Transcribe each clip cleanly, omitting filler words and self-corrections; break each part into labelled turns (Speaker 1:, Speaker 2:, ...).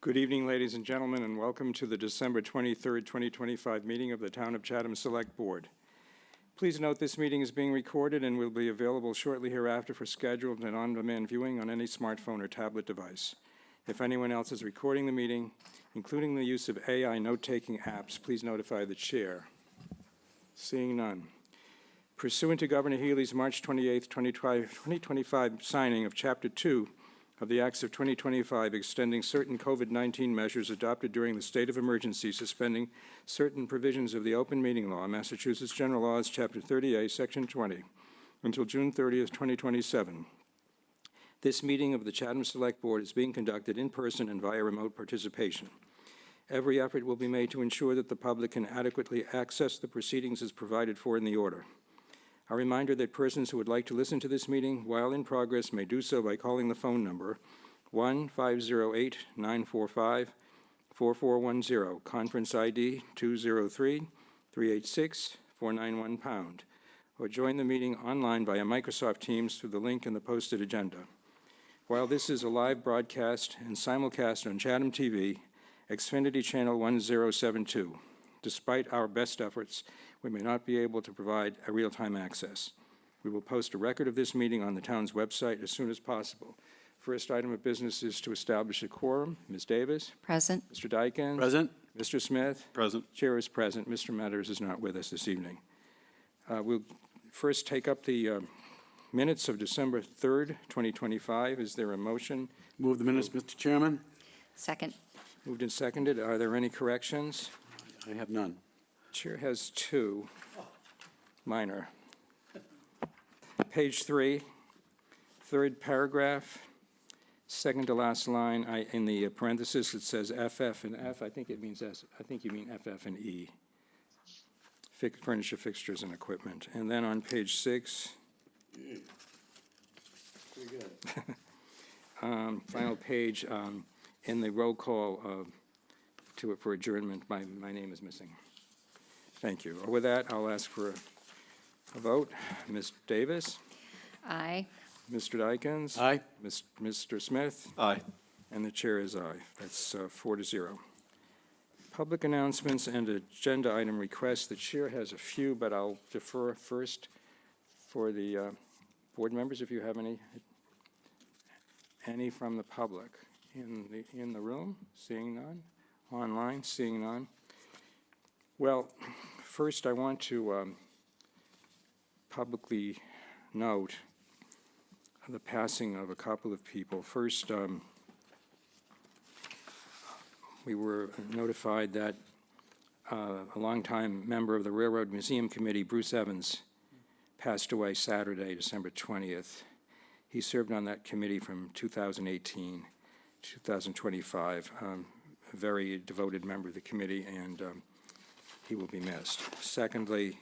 Speaker 1: Good evening, ladies and gentlemen, and welcome to the December 23rd, 2025 meeting of the Town of Chatham Select Board. Please note this meeting is being recorded and will be available shortly hereafter for scheduled and on-demand viewing on any smartphone or tablet device. If anyone else is recording the meeting, including the use of AI note-taking apps, please notify the chair. Seeing none. Pursuant to Governor Healy's March 28, 2025 signing of Chapter 2 of the Acts of 2025 extending certain COVID-19 measures adopted during the state of emergency, suspending certain provisions of the open meeting law, Massachusetts General Laws, Chapter 30A, Section 20, until June 30th, 2027. This meeting of the Chatham Select Board is being conducted in person and via remote participation. Every effort will be made to ensure that the public can adequately access the proceedings as provided for in the order. A reminder that persons who would like to listen to this meeting while in progress may do so by calling the phone number 1-508-945-4410, conference ID 203-386-491#, or join the meeting online via Microsoft Teams through the link in the posted agenda. While this is a live broadcast and simulcast on Chatham TV, Xfinity Channel 1072, despite our best efforts, we may not be able to provide a real-time access. We will post a record of this meeting on the town's website as soon as possible. First item of business is to establish a quorum. Ms. Davis?
Speaker 2: Present.
Speaker 1: Mr. Dykens?
Speaker 3: Present.
Speaker 1: Mr. Smith?
Speaker 3: Present.
Speaker 1: Chair is present. Mr. Metters is not with us this evening. We'll first take up the minutes of December 3rd, 2025. Is there a motion?
Speaker 3: Move the minutes, Mr. Chairman.
Speaker 2: Second.
Speaker 1: Moved and seconded. Are there any corrections?
Speaker 3: I have none.
Speaker 1: Chair has two, minor. Page 3, third paragraph, second to last line. In the parenthesis, it says FF and F. I think it means S. I think you mean FF and E. Furniture, fixtures, and equipment. And then on page 6,
Speaker 3: Pretty good.
Speaker 1: final page, in the roll call for adjournment, my name is missing. Thank you. With that, I'll ask for a vote. Ms. Davis?
Speaker 2: Aye.
Speaker 1: Mr. Dykens?
Speaker 3: Aye.
Speaker 1: Mr. Smith?
Speaker 3: Aye.
Speaker 1: And the chair is aye. That's 4-0. Public announcements and agenda item requests. The chair has a few, but I'll defer first for the board members if you have any from the public. In the room? Seeing none. Online? Seeing none. Well, first I want to publicly note the passing of a couple of people. First, we were notified that a longtime member of the Railroad Museum Committee, Bruce Evans, passed away Saturday, December 20th. He served on that committee from 2018 to 2025. A very devoted member of the committee, and he will be missed. Secondly,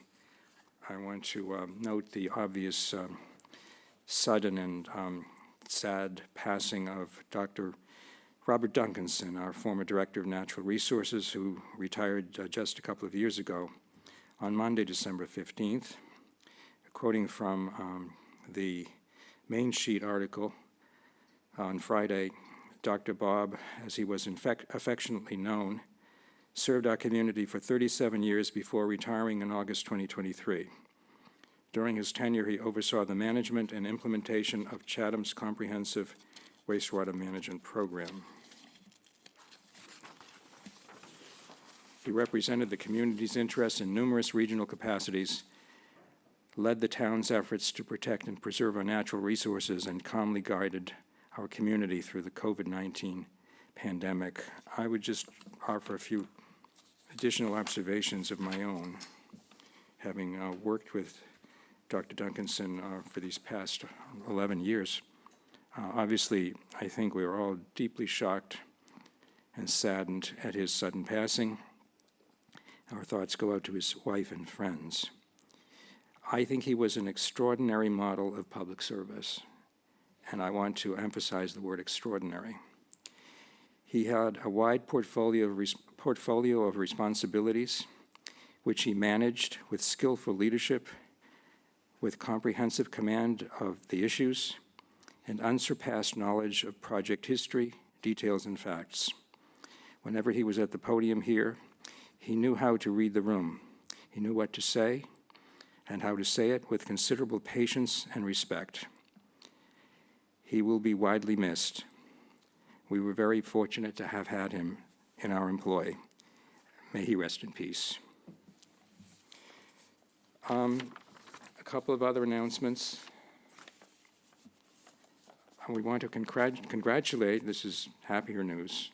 Speaker 1: I want to note the obvious sudden and sad passing of Dr. Robert Duncanson, our former Director of Natural Resources, who retired just a couple of years ago on Monday, December 15th. Quoting from the Main Sheet article on Friday, Dr. Bob, as he was affectionately known, served our community for 37 years before retiring in August 2023. During his tenure, he oversaw the management and implementation of Chatham's comprehensive wastewater management program. He represented the community's interests in numerous regional capacities, led the town's efforts to protect and preserve our natural resources, and calmly guided our community through the COVID-19 pandemic. I would just offer a few additional observations of my own, having worked with Dr. Duncanson for these past 11 years. Obviously, I think we are all deeply shocked and saddened at his sudden passing. Our thoughts go out to his wife and friends. I think he was an extraordinary model of public service, and I want to emphasize the word extraordinary. He had a wide portfolio of responsibilities, which he managed with skillful leadership, with comprehensive command of the issues, and unsurpassed knowledge of project history, details, and facts. Whenever he was at the podium here, he knew how to read the room. He knew what to say and how to say it with considerable patience and respect. He will be widely missed. We were very fortunate to have had him in our employ. May he rest in peace. A couple of other announcements. We want to congratulate, this is happier news,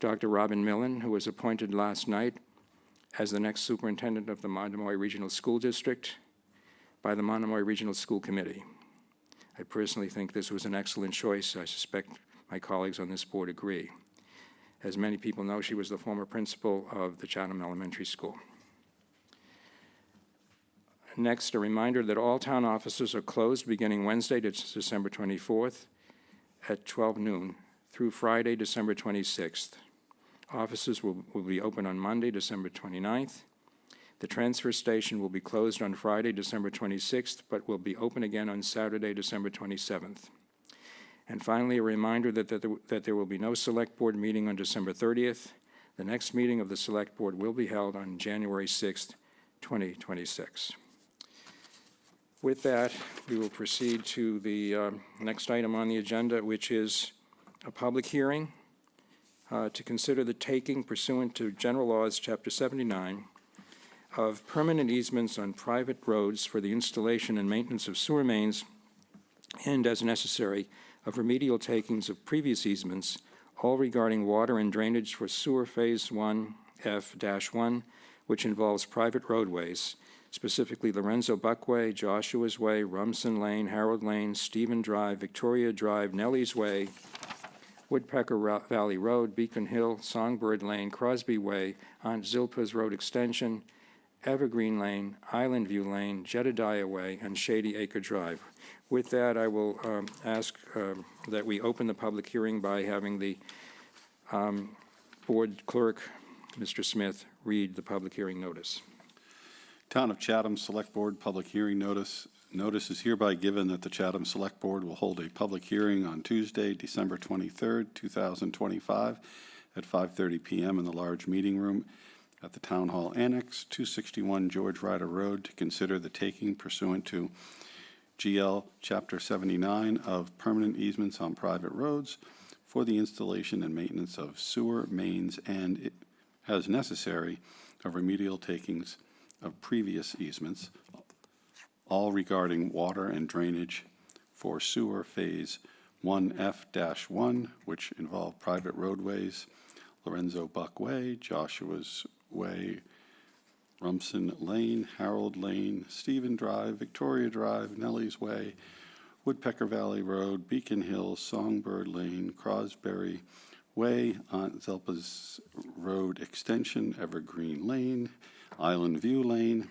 Speaker 1: Dr. Robin Millen, who was appointed last night as the next superintendent of the Monomoy Regional School District by the Monomoy Regional School Committee. I personally think this was an excellent choice. I suspect my colleagues on this board agree. As many people know, she was the former principal of the Chatham Elementary School. Next, a reminder that all town offices are closed beginning Wednesday, December 24th at 12 noon through Friday, December 26th. Offices will be open on Monday, December 29th. The transfer station will be closed on Friday, December 26th, but will be open again on Saturday, December 27th. And finally, a reminder that there will be no Select Board meeting on December 30th. The next meeting of the Select Board will be held on January 6th, 2026. With that, we will proceed to the next item on the agenda, which is a public hearing to consider the taking pursuant to General Laws, Chapter 79, of permanent easements on private roads for the installation and maintenance of sewer mains and, as necessary, of remedial takings of previous easements, all regarding water and drainage for sewer Phase 1F-1, which involves private roadways, specifically Lorenzo Buckway, Joshua's Way, Rumson Lane, Harold Lane, Stephen Drive, Victoria Drive, Nelly's Way, Woodpecker Valley Road, Beacon Hill, Songbird Lane, Crosby Way, Aunt Zilpa's Road Extension, Evergreen Lane, Island View Lane, Jedediah Way, and Shady Acre Drive. With that, I will ask that we open the public hearing by having the board clerk, Mr. Smith, read the public hearing notice.
Speaker 2: Town of Chatham Select Board Public Hearing Notice. Notice is hereby given that the Chatham Select Board will hold a public hearing on Tuesday, December 23rd, 2025 at 5:30 p.m. in the large meeting room at the Town Hall Annex, 261 George Ryder Road, to consider the taking pursuant to GL Chapter 79 of permanent easements on private roads for the installation and maintenance of sewer mains and, as necessary, of remedial takings of previous easements, all regarding water and drainage for sewer Phase 1F-1, which involve private roadways, Lorenzo Buck Way, Joshua's Way, Rumson Lane, Harold Lane, Stephen Drive, Victoria Drive, Nelly's Way, Woodpecker Valley Road, Beacon Hill, Songbird Lane, Crosby Way, Aunt Zelpa's Road Extension, Evergreen Lane, Island View Lane,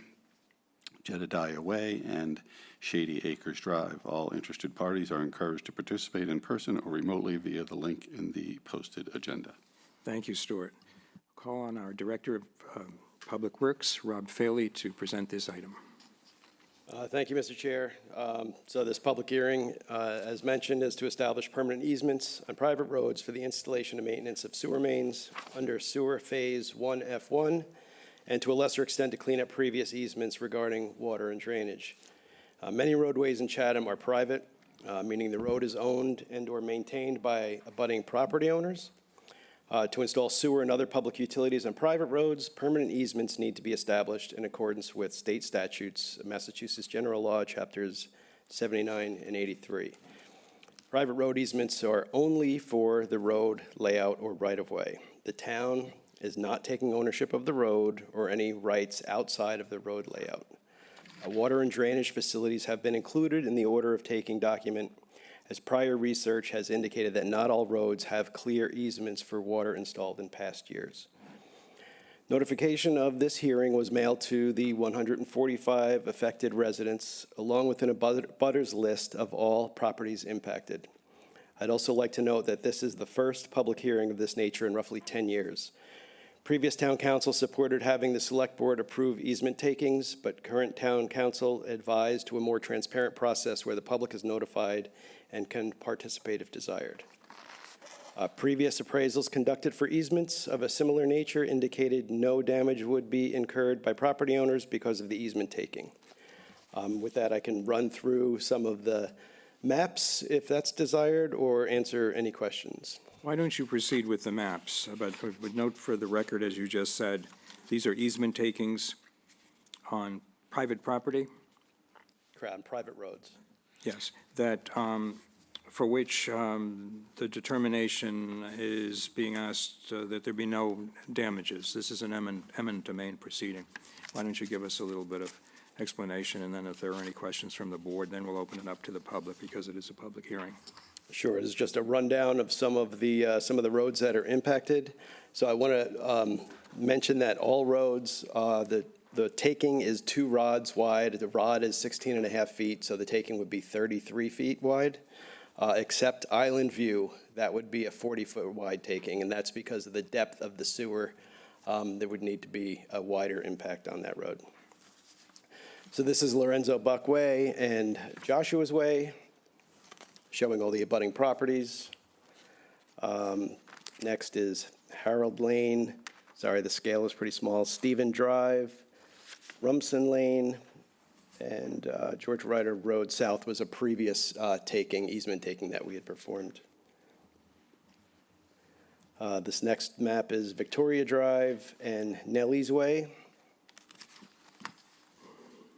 Speaker 2: Jedediah Way, and Shady Acres Drive. All interested parties are encouraged to participate in person or remotely via the link in the posted agenda.
Speaker 1: Thank you, Stuart. Call on our Director of Public Works, Rob Faley, to present this item.
Speaker 4: Thank you, Mr. Chair. So this public hearing, as mentioned, is to establish permanent easements on private roads for the installation and maintenance of sewer mains under sewer Phase 1F1, and to a lesser extent to clean up previous easements regarding water and drainage. Many roadways in Chatham are private, meaning the road is owned and or maintained by abutting property owners. To install sewer and other public utilities on private roads, permanent easements need to be established in accordance with state statutes, Massachusetts General Law, Chapters 79 and 83. Private road easements are only for the road layout or right-of-way. The town is not taking ownership of the road or any rights outside of the road layout. Water and drainage facilities have been included in the order of taking document, as prior research has indicated that not all roads have clear easements for water installed in past years. Notification of this hearing was mailed to the 145 affected residents, along with an abutters list of all properties impacted. I'd also like to note that this is the first public hearing of this nature in roughly 10 years. Previous town council supported having the select board approve easement takings, but current town council advised to a more transparent process where the public is notified and can participate if desired. Previous appraisals conducted for easements of a similar nature indicated no damage would be incurred by property owners because of the easement taking. With that, I can run through some of the maps if that's desired, or answer any questions.
Speaker 1: Why don't you proceed with the maps? But note for the record, as you just said, these are easement takings on private property?
Speaker 4: Correct, on private roads.
Speaker 1: Yes, that, for which the determination is being asked that there be no damages. This is an eminent domain proceeding. Why don't you give us a little bit of explanation, and then if there are any questions from the board, then we'll open it up to the public, because it is a public hearing.
Speaker 4: Sure, it's just a rundown of some of the roads that are impacted. So I want to mention that all roads, the taking is 2 rods wide. The rod is 16 and a half feet, so the taking would be 33 feet wide. Except Island View, that would be a 40-foot wide taking, and that's because of the depth of the sewer. There would need to be a wider impact on that road. So this is Lorenzo Buck Way and Joshua's Way, showing all the abutting properties. Next is Harold Lane. Sorry, the scale is pretty small. Stephen Drive, Rumson Lane, and George Ryder Road South was a previous easement taking that we had performed. This next map is Victoria Drive and Nelly's Way.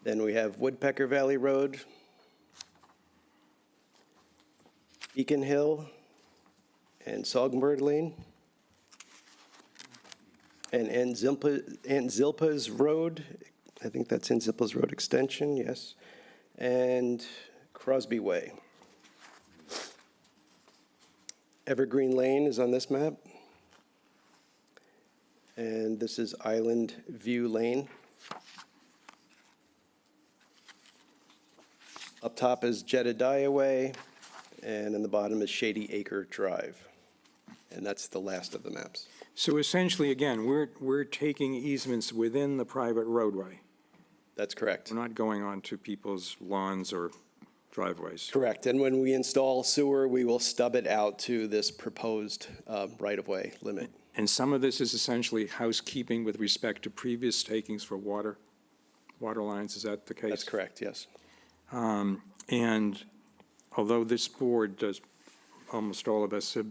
Speaker 4: Then we have Woodpecker Valley Road, Beacon Hill, and Songbird Lane, and Aunt Zilpa's Road. I think that's Aunt Zilpa's Road Extension, yes, and Crosby Way. Evergreen Lane is on this map, and this is Island View Lane. Up top is Jedediah Way, and in the bottom is Shady Acre Drive. And that's the last of the maps.
Speaker 1: So essentially, again, we're taking easements within the private roadway.
Speaker 4: That's correct.
Speaker 1: We're not going onto people's lawns or driveways.
Speaker 4: Correct. And when we install sewer, we will stub it out to this proposed right-of-way limit.
Speaker 1: And some of this is essentially housekeeping with respect to previous takings for water lines. Is that the case?
Speaker 4: That's correct, yes.
Speaker 1: And although this board does, almost all of us have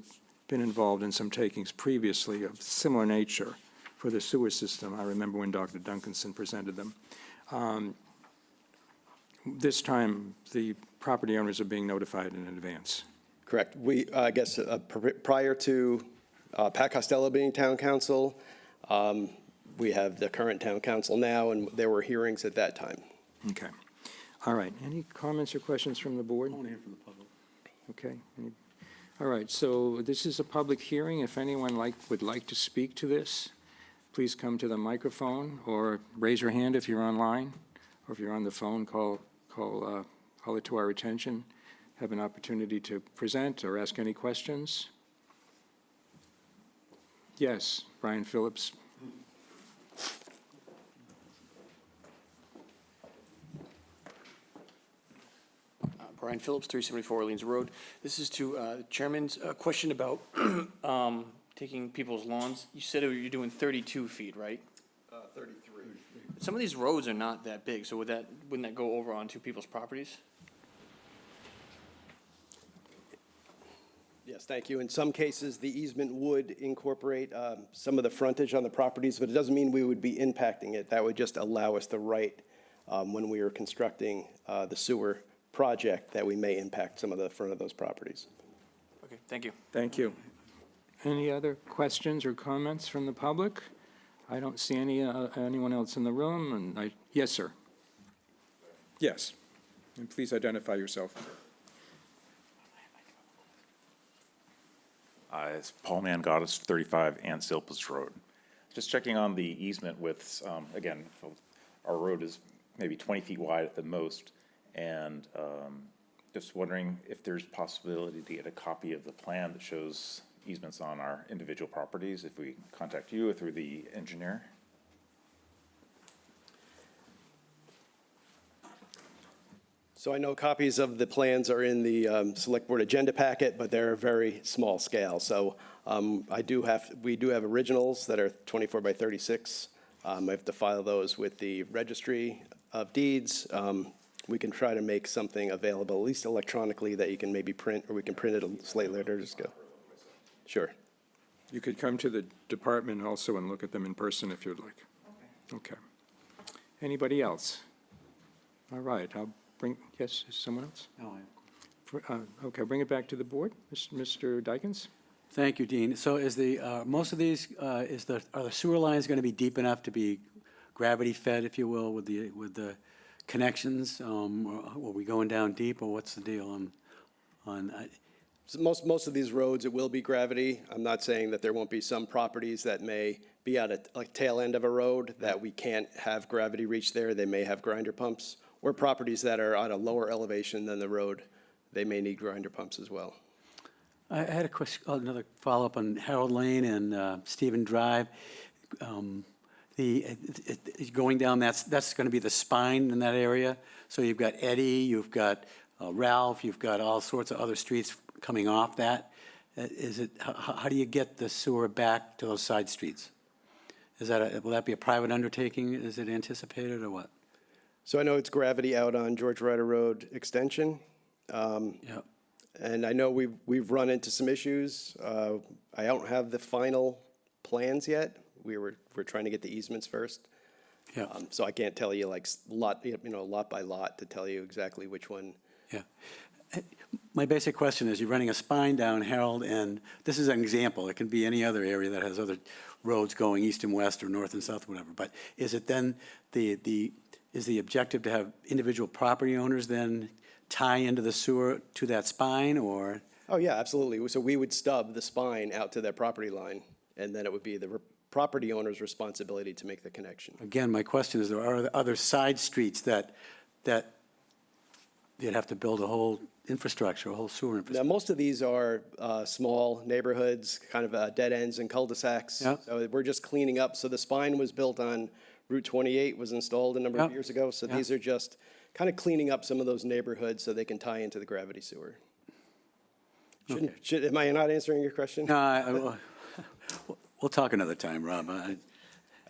Speaker 1: been involved in some takings previously of similar nature for the sewer system. I remember when Dr. Duncanson presented them. This time, the property owners are being notified in advance.
Speaker 4: Correct. We, I guess, prior to Pat Costello being town council, we have the current town council now, and there were hearings at that time.
Speaker 1: Okay. All right. Any comments or questions from the board?
Speaker 3: I want to hear from the public.
Speaker 1: Okay. All right, so this is a public hearing. If anyone would like to speak to this, please come to the microphone or raise your hand if you're online, or if you're on the phone, call it to our attention. Have an opportunity to present or ask any questions. Yes, Brian Phillips.
Speaker 5: Brian Phillips, 374 Orleans Road. This is to Chairman's question about taking people's lawns. You said you're doing 32 feet, right?
Speaker 4: 33.
Speaker 5: Some of these roads are not that big, so wouldn't that go over onto people's properties?
Speaker 4: Yes, thank you. In some cases, the easement would incorporate some of the frontage on the properties, but it doesn't mean we would be impacting it. That would just allow us the right, when we are constructing the sewer project, that we may impact some of the front of those properties.
Speaker 5: Okay, thank you.
Speaker 1: Thank you. Any other questions or comments from the public? I don't see anyone else in the room, and yes, sir. Yes, and please identify yourself.
Speaker 6: It's Paul Mangottes, 35 Aunt Zilpa's Road. Just checking on the easement widths. Again, our road is maybe 20 feet wide at the most, and just wondering if there's possibility to get a copy of the plan that shows easements on our individual properties, if we contact you or through the engineer.
Speaker 4: So I know copies of the plans are in the Select Board agenda packet, but they're a very small scale. So we do have originals that are 24 by 36. I have to file those with the Registry of Deeds. We can try to make something available, at least electronically, that you can maybe print, or we can print it a slate later, just go. Sure.
Speaker 1: You could come to the department also and look at them in person if you'd like. Okay. Anybody else? All right, I'll bring, yes, is someone else? Okay, bring it back to the board. Mr. Dykens?
Speaker 3: Thank you, Dean. So is most of these, are the sewer lines going to be deep enough to be gravity fed, if you will, with the connections? Are we going down deep, or what's the deal on?
Speaker 4: So most of these roads, it will be gravity. I'm not saying that there won't be some properties that may be at a tail end of a road that we can't have gravity reach there. They may have grinder pumps, or properties that are on a lower elevation than the road, they may need grinder pumps as well.
Speaker 3: I had a question, another follow-up on Harold Lane and Stephen Drive. Going down, that's going to be the spine in that area. So you've got Eddie, you've got Ralph, you've got all sorts of other streets coming off that. How do you get the sewer back to those side streets? Will that be a private undertaking? Is it anticipated, or what?
Speaker 4: So I know it's gravity out on George Ryder Road Extension.
Speaker 3: Yeah.
Speaker 4: And I know we've run into some issues. I don't have the final plans yet. We're trying to get the easements first.
Speaker 3: Yeah.
Speaker 4: So I can't tell you like lot by lot to tell you exactly which one.
Speaker 3: Yeah. My basic question is, you're running a spine down Harold, and this is an example. It can be any other area that has other roads going east and west or north and south, whatever. But is it then is the objective to have individual property owners then tie into the sewer to that spine, or?
Speaker 4: Oh, yeah, absolutely. So we would stub the spine out to their property line, and then it would be the property owner's responsibility to make the connection.
Speaker 3: Again, my question is, there are other side streets that you'd have to build a whole infrastructure, a whole sewer
Speaker 4: Now,
Speaker 3: infrastructure?
Speaker 4: most of these are small neighborhoods, kind of dead ends and cul-de-sacs.
Speaker 3: Yeah.
Speaker 4: So we're just cleaning up. So the spine was built on Route 28, was installed a number of
Speaker 3: Yeah.
Speaker 4: years ago. So
Speaker 3: Yeah.
Speaker 4: these are just kind of cleaning up some of those neighborhoods so they can tie into the gravity sewer. Am I not answering your question?
Speaker 3: No, we'll talk another time, Rob.
Speaker 4: I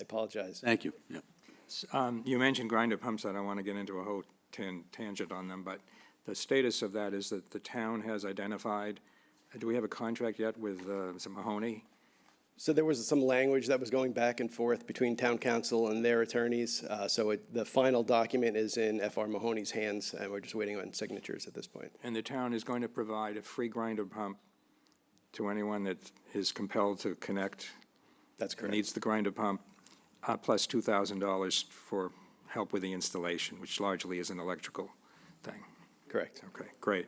Speaker 4: apologize.
Speaker 3: Thank you. Yeah.
Speaker 1: You mentioned grinder pumps. I don't want to get into a whole tangent on them, but the status of that is that the town has identified, do we have a contract yet with Mahoney?
Speaker 4: So there was some language that was going back and forth between town council and their attorneys. The final document is in F.R. Mahoney's hands, and we're just waiting on signatures at this point.
Speaker 1: And the town is going to provide a free grinder pump to anyone that is compelled to connect.
Speaker 4: That's correct.
Speaker 1: Needs the grinder pump, plus $2,000 for help with the installation, which largely is an electrical thing.
Speaker 4: Correct.
Speaker 1: Okay, great.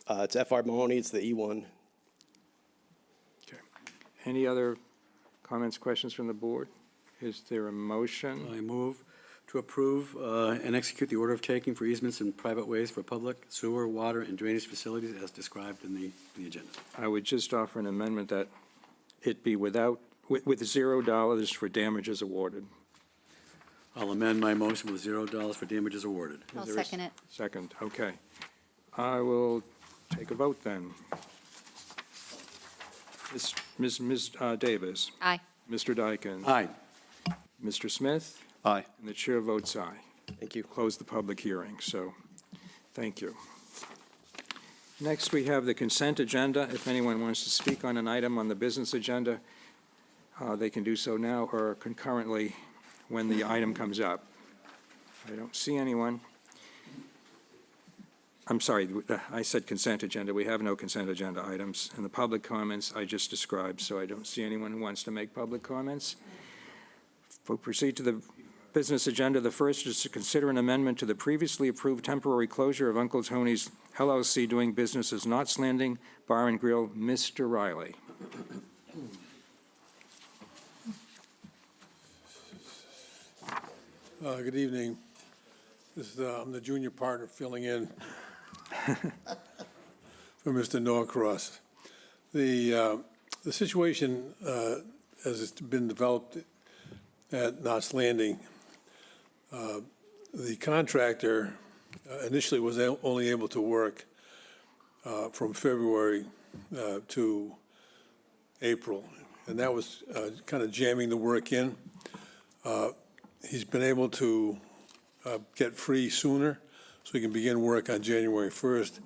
Speaker 4: It's F.R. Mahoney, it's the E1.
Speaker 1: Okay. Any other comments, questions from the board? Is there a motion?
Speaker 3: I move to approve and execute the order of taking for easements in private ways for public sewer, water, and drainage facilities as described in the agenda.
Speaker 1: I would just offer an amendment that it be with $0 for damages awarded.
Speaker 3: I'll amend my motion with $0 for damages awarded.
Speaker 7: I'll
Speaker 1: Is there a
Speaker 7: second it.
Speaker 1: Second, okay. I will take a vote then. Ms. Davis,
Speaker 7: Aye.
Speaker 1: Mr. Dykens.
Speaker 3: Aye.
Speaker 1: Mr. Smith,
Speaker 2: Aye.
Speaker 1: and the chair votes aye.
Speaker 4: Thank you.
Speaker 1: Close the public hearing, so, thank you. Next, we have the consent agenda. If anyone wants to speak on an item on the business agenda, they can do so now or concurrently when the item comes up. I don't see anyone. I'm sorry, I said consent agenda. We have no consent agenda items. And the public comments I just described, so I don't see anyone who wants to make public comments. We'll proceed to the business agenda. The first is to consider an amendment to the previously approved temporary closure of Uncle Tony's LLC doing business as Knott's Landing Bar and Grill. Mr. Riley.
Speaker 8: Good evening. I'm the junior partner filling in for Mr. Norcross. The situation as it's been developed at Knott's Landing, the contractor initially was only able to work from February to April, and that was kind of jamming the work in. He's been able to get free sooner, so he can begin work on January 1st.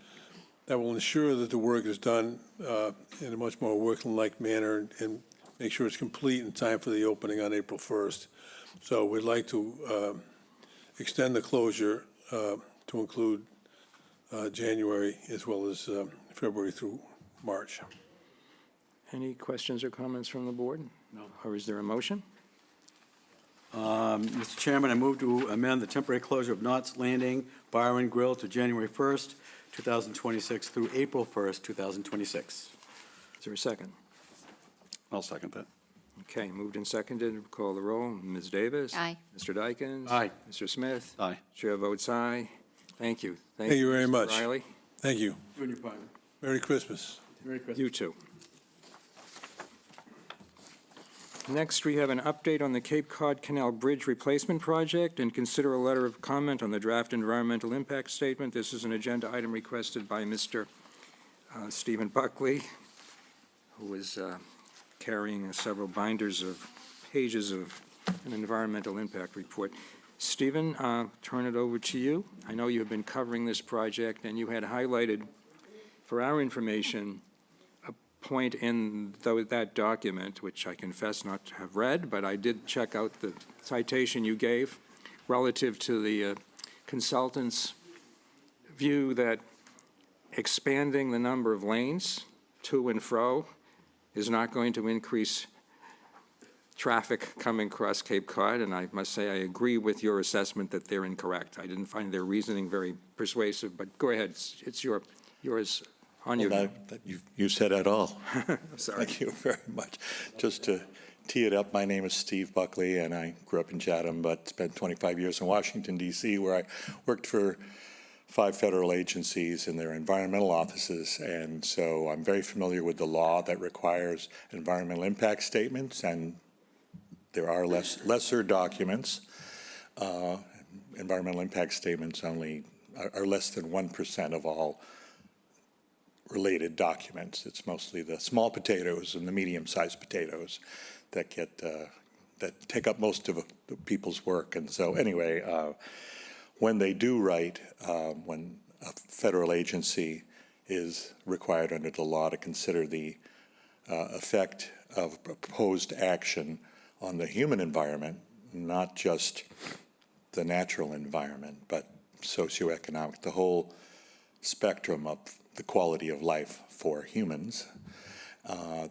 Speaker 8: That will ensure that the work is done in a much more workmanlike manner and make sure it's complete in time for the opening on April 1st. So we'd like to extend the closure to include January as well as February through March.
Speaker 1: Any questions or comments from the board? No. Or is there a motion?
Speaker 3: Mr. Chairman, I move to amend the temporary closure of Knott's Landing Bar and Grill to January 1st, 2026 through April 1st, 2026.
Speaker 1: Is there a second?
Speaker 2: I'll second that.
Speaker 1: Okay, moved and seconded. Call the roll. Ms. Davis?
Speaker 7: Aye.
Speaker 1: Mr. Dykens?
Speaker 3: Aye.
Speaker 1: Mr. Smith?
Speaker 2: Aye.
Speaker 1: Chair votes aye. Thank you.
Speaker 8: Thank you very
Speaker 1: Mr.
Speaker 8: much.
Speaker 1: Riley.
Speaker 8: Thank you.
Speaker 3: You and your partner.
Speaker 8: Merry Christmas.
Speaker 3: Merry Christmas.
Speaker 1: You too. Next, we have an update on the Cape Cod Canal Bridge Replacement Project and consider a letter of comment on the draft environmental impact statement. This is an agenda item requested by Mr. Stephen Buckley, who is carrying several binders of pages of an environmental impact report. Stephen, turn it over to you. I know you have been covering this project, and you had highlighted for our information a point in that document, which I confess not to have read, but I did check out the citation you gave relative to the consultant's view that expanding the number of lanes to and fro is not going to increase traffic coming across Cape Cod, and I must say I agree with your assessment that they're incorrect. I didn't find their reasoning very persuasive, but go ahead. It's yours on you.
Speaker 9: Well, you said it all.
Speaker 1: I'm sorry.
Speaker 9: Thank you very much. Just to tee it up, my name is Steve Buckley, and I grew up in Chatham, but spent 25 years in Washington, D.C., where I worked for 5 federal agencies in their environmental offices. And so I'm very familiar with the law that requires environmental impact statements, and there are lesser documents. Environmental impact statements only are less than 1% of all related documents. It's mostly the small potatoes and the medium-sized potatoes that get that take up most of the people's work. And so anyway, when they do write, when a federal agency is required under the law to consider the effect of proposed action on the human environment, not just the natural environment, but socioeconomic, the whole spectrum of the quality of life for humans.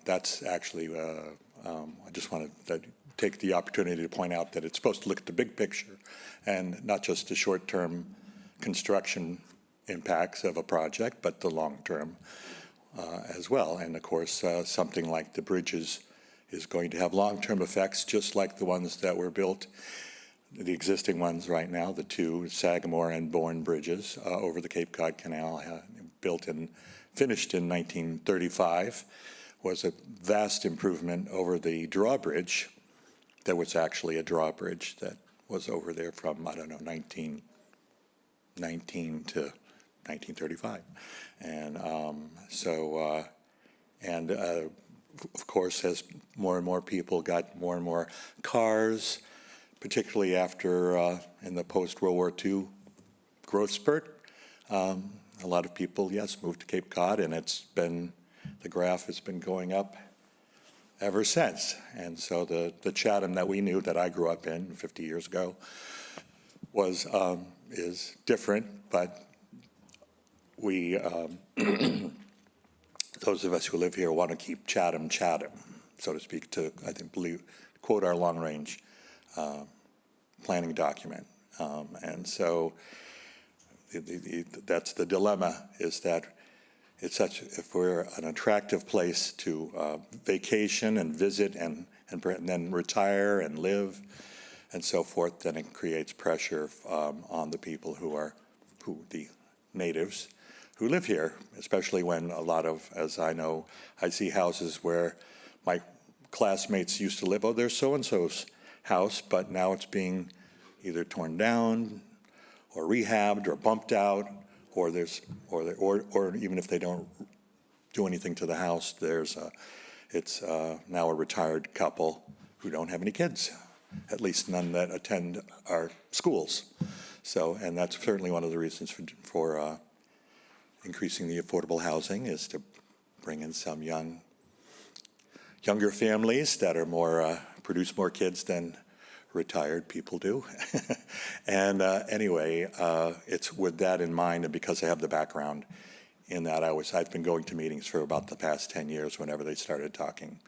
Speaker 9: That's actually, I just want to take the opportunity to point out that it's supposed to look at the big picture and not just the short-term construction impacts of a project, but the long-term as well. And of course, something like the bridges is going to have long-term effects, just like the ones that were built, the existing ones right now, the 2 Sagamore and Bourne bridges over the Cape Cod Canal, finished in 1935, was a vast improvement over the drawbridge. There was actually a drawbridge that was over there from, I don't know, 1919 to 1935. And of course, as more and more people got more and more cars, particularly after in the post-World War II growth spurt, a lot of people, yes, moved to Cape Cod, and the graph has been going up ever since. And so the Chatham that we knew, that I grew up in 50 years ago, is different, but we, those of us who live here want to keep Chatham, so to speak, to, I think, quote our long-range planning document. And so that's the dilemma, is that it's if we're an attractive place to vacation and visit and then retire and live and so forth, then it creates pressure on the people the natives who live here, especially when a lot of, as I know, I see houses where my classmates used to live. Oh, there's so-and-so's house, but now it's being either torn down rehabbed or bumped out, or even if they don't do anything to the house, it's now a retired couple who don't have any kids, at least none that attend our schools. So, and that's certainly one of the reasons for increasing the affordable housing, is to bring in some younger families that are produce more kids than retired people do. And anyway, it's with that in mind, and because I have the background in that, I've been going to meetings for about the past 10 years whenever they started talking,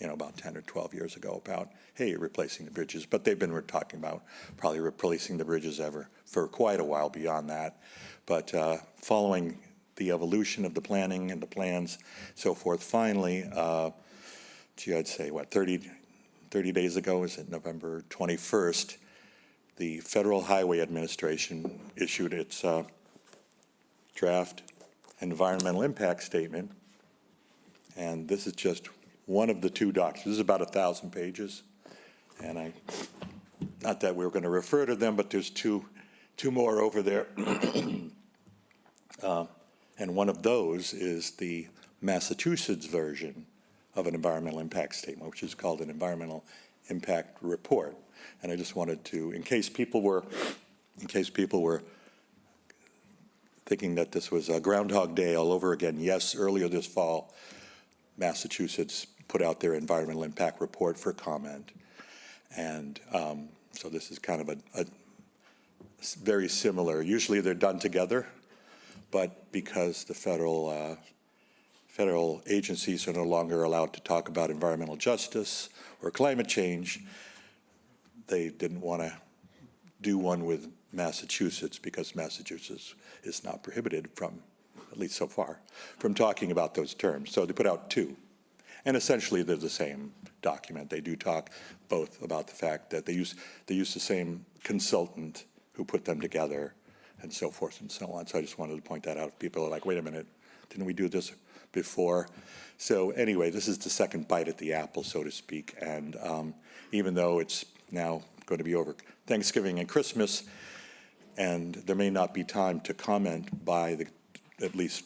Speaker 9: about 10 or 12 years ago about, hey, replacing the bridges. But they've been talking about probably replacing the bridges for quite a while beyond that. But following the evolution of the planning and the plans, so forth, finally, I'd say, 30 days ago, is it November 21st, the Federal Highway Administration issued its draft environmental impact statement. And this is just one of the two documents. This is about 1,000 pages. And not that we're going to refer to them, but there's two more over there. And one of those is the Massachusetts version of an environmental impact statement, which is called an environmental impact report. And I just wanted to, in case people were thinking that this was a Groundhog Day all over again, yes, earlier this fall, Massachusetts put out their environmental impact report for comment. And so this is kind of a very similar. Usually they're done together, but because the federal agencies are no longer allowed to talk about environmental justice or climate change, they didn't want to do one with Massachusetts, because Massachusetts is not prohibited from, at least so far, from talking about those terms. So they put out two. And essentially they're the same document. They do talk both about the fact that they use the same consultant who put them together, and so forth and so on. So I just wanted to point that out. If people are like, wait a minute, didn't we do this before? So anyway, this is the second bite at the apple, so to speak. And even though it's now going to be over Thanksgiving and Christmas, and there may not be time to comment by at least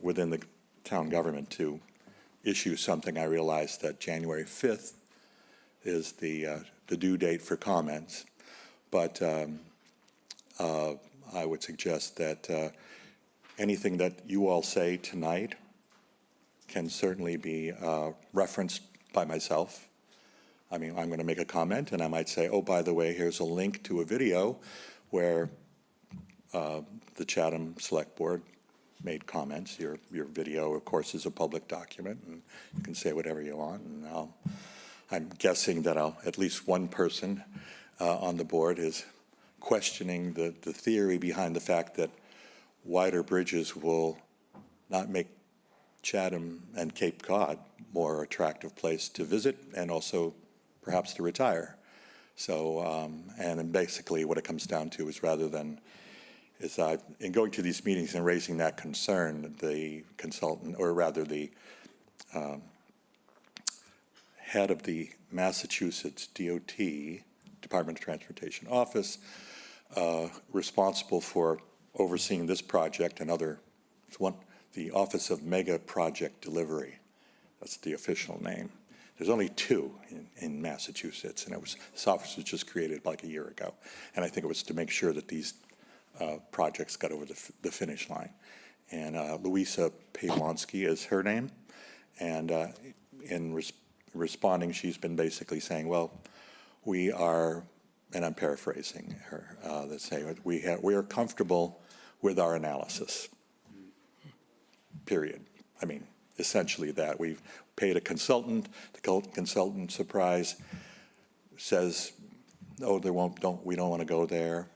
Speaker 9: within the town government to issue something, I realize that January 5th is the due date for comments. But I would suggest that anything that you all say tonight can certainly be referenced by myself. I mean, I'm going to make a comment, and I might say, oh, by the way, here's a link to a video where the Chatham Select Board made comments. Your video, of course, is a public document, and you can say whatever you want. And I'm guessing that at least one person on the board is questioning the theory behind the fact that wider bridges will not make Chatham and Cape Cod more attractive place to visit, and also perhaps to retire. So, and basically what it comes down to is in going to these meetings and raising that concern, the consultant, or rather the head of the Massachusetts DOT, Department of Transportation Office, responsible for overseeing this project and the Office of Mega Project Delivery. That's the official name. There's only two in Massachusetts, and this office was just created like a year ago. And I think it was to make sure that these projects got over the finish line. And Louisa Pawlonsky is her name. And in responding, she's been basically saying, well, we are, and I'm paraphrasing her, let's say, we are comfortable with our analysis, period. I mean, essentially that. We've paid a consultant. The consultant, surprise, says, oh, we don't want to go there.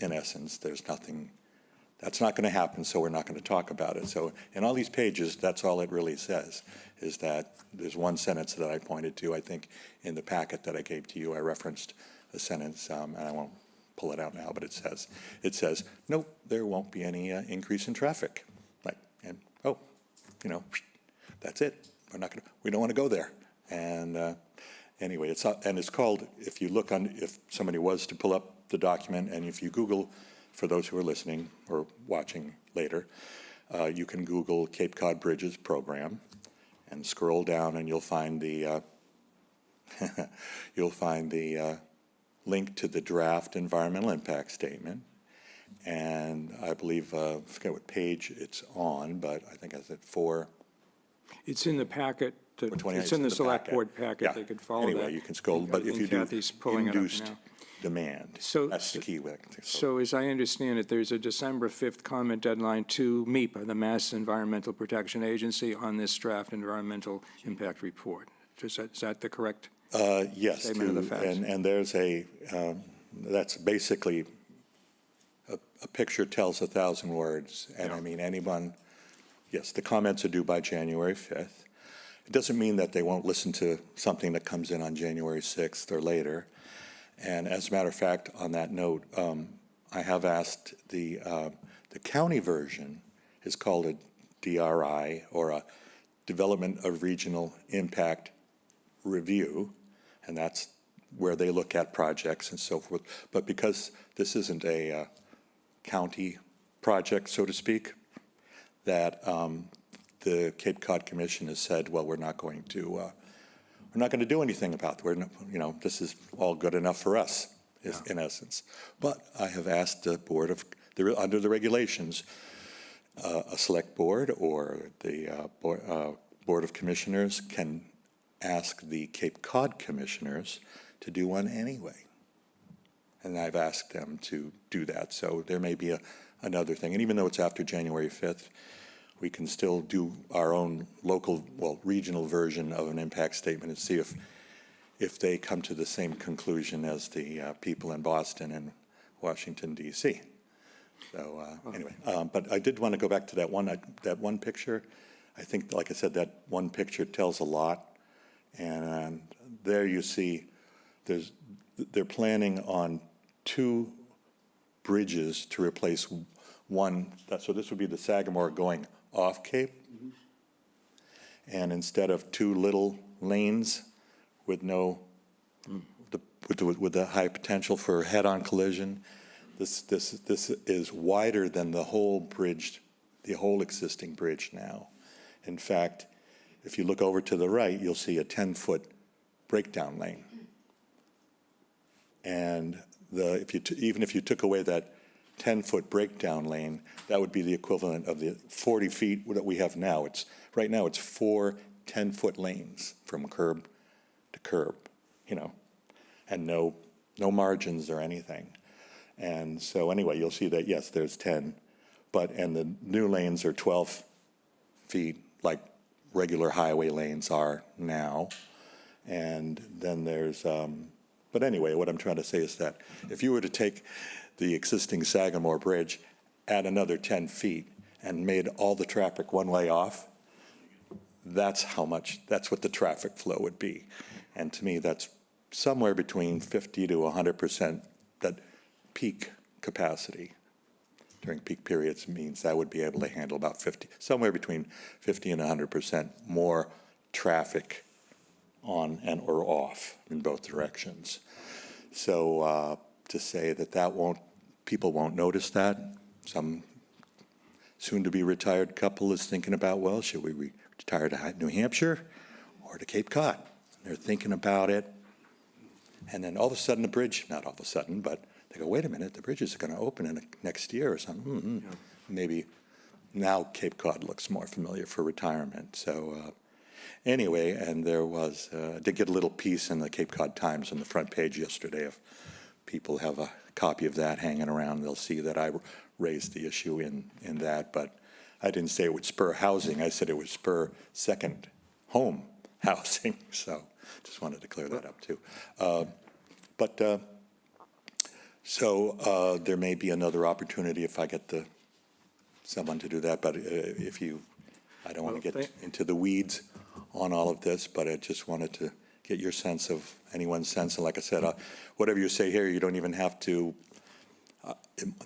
Speaker 9: In essence, there's nothing, that's not going to happen, so we're not going to talk about it. So in all these pages, that's all it really says, is that there's one sentence that I pointed to. I think in the packet that I gave to you, I referenced a sentence, and I won't pull it out now, but it says, nope, there won't be any increase in traffic. That's it. We don't want to go there. And anyway, it's called, if somebody was to pull up the document, and if you Google, for those who are listening or watching later, you can Google Cape Cod Bridges Program and scroll down, and you'll find the link to the draft environmental impact statement. And I believe, I forget what page it's on, but I think I said 4.
Speaker 1: It's in the packet,
Speaker 9: or 28,
Speaker 1: it's in the select
Speaker 9: packet.
Speaker 1: board packet,
Speaker 9: Yeah.
Speaker 1: they could follow that.
Speaker 9: Anyway, you can scroll, but if
Speaker 1: And
Speaker 9: you do
Speaker 1: Kathy's pulling it up
Speaker 9: induced
Speaker 1: now.
Speaker 9: demand,
Speaker 1: So-
Speaker 9: that's the key.
Speaker 1: So as I understand it, there's a December 5th comment deadline to MEPA, the Mass Environmental Protection Agency, on this draft environmental impact report. Is that the correct?
Speaker 9: Yes,
Speaker 1: Statement of the facts.
Speaker 9: and there's that's basically, a picture tells 1,000 words. And I mean, anyone, yes, the comments are due by January 5th. It doesn't mean that they won't listen to something that comes in on January 6th or later. And as a matter of fact, on that note, I have asked the county version is called a DRI, or a Development of Regional Impact Review, and that's where they look at projects and so forth. But because this isn't a county project, so to speak, that the Cape Cod Commission has said, well, we're not going to do anything about it. This is all good enough for us, in essence. But I have asked the under the regulations, a select board or the Board of Commissioners can ask the Cape Cod Commissioners to do one anyway. And I've asked them to do that. So there may be another thing. And even though it's after January 5th, we can still do our own local, regional version of an impact statement and see if they come to the same conclusion as the people in Boston and Washington, D.C. So anyway, but I did want to go back to that one picture. I think, like I said, that one picture tells a lot. And there you see they're planning on 2 bridges to replace one. So this would be the Sagamore going off Cape. Mm-hmm. And instead of 2 little lanes with with the high potential for head-on collision, this is wider than the whole bridge, the whole existing bridge now. In fact, if you look over to the right, you'll see a 10-foot breakdown lane. And even if you took away that 10-foot breakdown lane, that would be the equivalent of the 40 feet that we have now. Right now it's 4 10-foot lanes from curb to curb, and no margins or anything. And so anyway, you'll see that, yes, there's 10, and the new lanes are 12 feet, like regular highway lanes are now. And then there's, but anyway, what I'm trying to say is that if you were to take the existing Sagamore Bridge, add another 10 feet, and made all the traffic one way off, that's what the traffic flow would be. And to me, that's somewhere between 50 to 100% that peak capacity. During peak periods means that would be able to handle about somewhere between 50 and 100% more traffic on and or off in both directions. So to say that people won't notice that, some soon-to-be retired couple is thinking about, well, should we retire to New Hampshire or to Cape Cod? They're thinking about it, and then all of a sudden the bridge, not all of a sudden, but they go, wait a minute, the bridge is going to open in next year or something. Mm-hmm. Yeah. Maybe now Cape Cod looks more familiar for retirement. So anyway, and there was, I did get a little piece in the Cape Cod Times on the front page yesterday. If people have a copy of that hanging around, they'll see that I raised the issue in that. But I didn't say it would spur housing. I said it would spur second home housing. So just wanted to clear that up too. So there may be another opportunity if I get someone to do that. But I don't want to get into the weeds on all of this, but I just wanted to get your sense of anyone's sense. And like I said, whatever you say here, you don't even have to.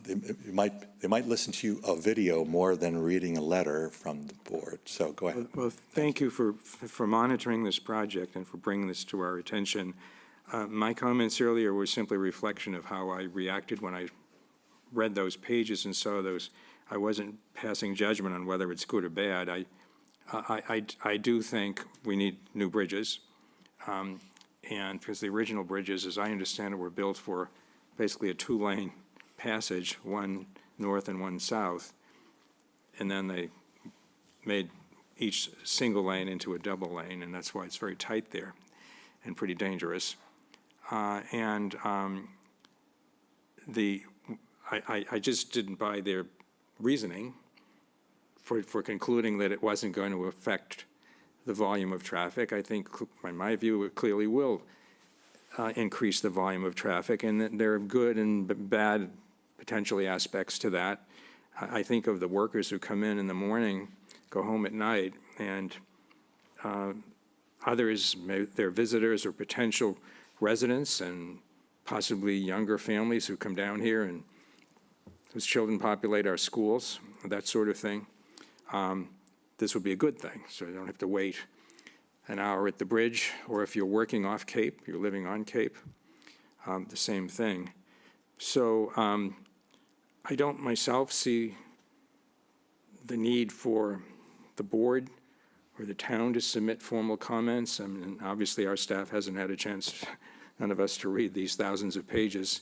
Speaker 9: They might listen to a video more than reading a letter from the board. So go ahead.
Speaker 1: Well, thank you for monitoring this project and for bringing this to our attention. My comments earlier were simply a reflection of how I reacted when I read those pages and saw those. I wasn't passing judgment on whether it's good or bad. I do think we need new bridges. And because the original bridges, as I understand it, were built for basically a two-lane passage, one north and one south. And then they made each single lane into a double lane, and that's why it's very tight there and pretty dangerous. I just didn't buy their reasoning for concluding that it wasn't going to affect the volume of traffic. I think, in my view, it clearly will increase the volume of traffic, and that there are good and bad potentially aspects to that. I think of the workers who come in the morning, go home at night, and others, they're visitors or potential residents, and possibly younger families who come down here and whose children populate our schools, that sort of thing. This would be a good thing, so you don't have to wait an hour at the bridge, or if you're working off Cape, you're living on Cape, the same thing. So I don't myself see the need for the board or the town to submit formal comments. I mean, obviously, our staff hasn't had a chance, none of us, to read these thousands of pages.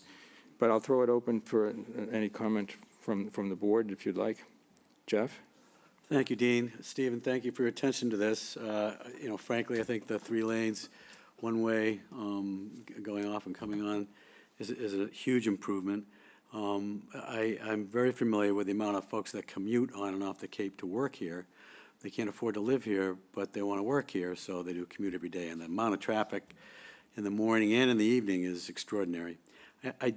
Speaker 1: But I'll throw it open for any comment from the board, if you'd like. Jeff?
Speaker 3: Thank you, Dean. Stephen, thank you for your attention to this. Frankly, I think the 3 lanes, one way, going off and coming on is a huge improvement. I'm very familiar with the amount of folks that commute on and off the Cape to work here. They can't afford to live here, but they want to work here, so they do commute every day. And the amount of traffic in the morning and in the evening is extraordinary. I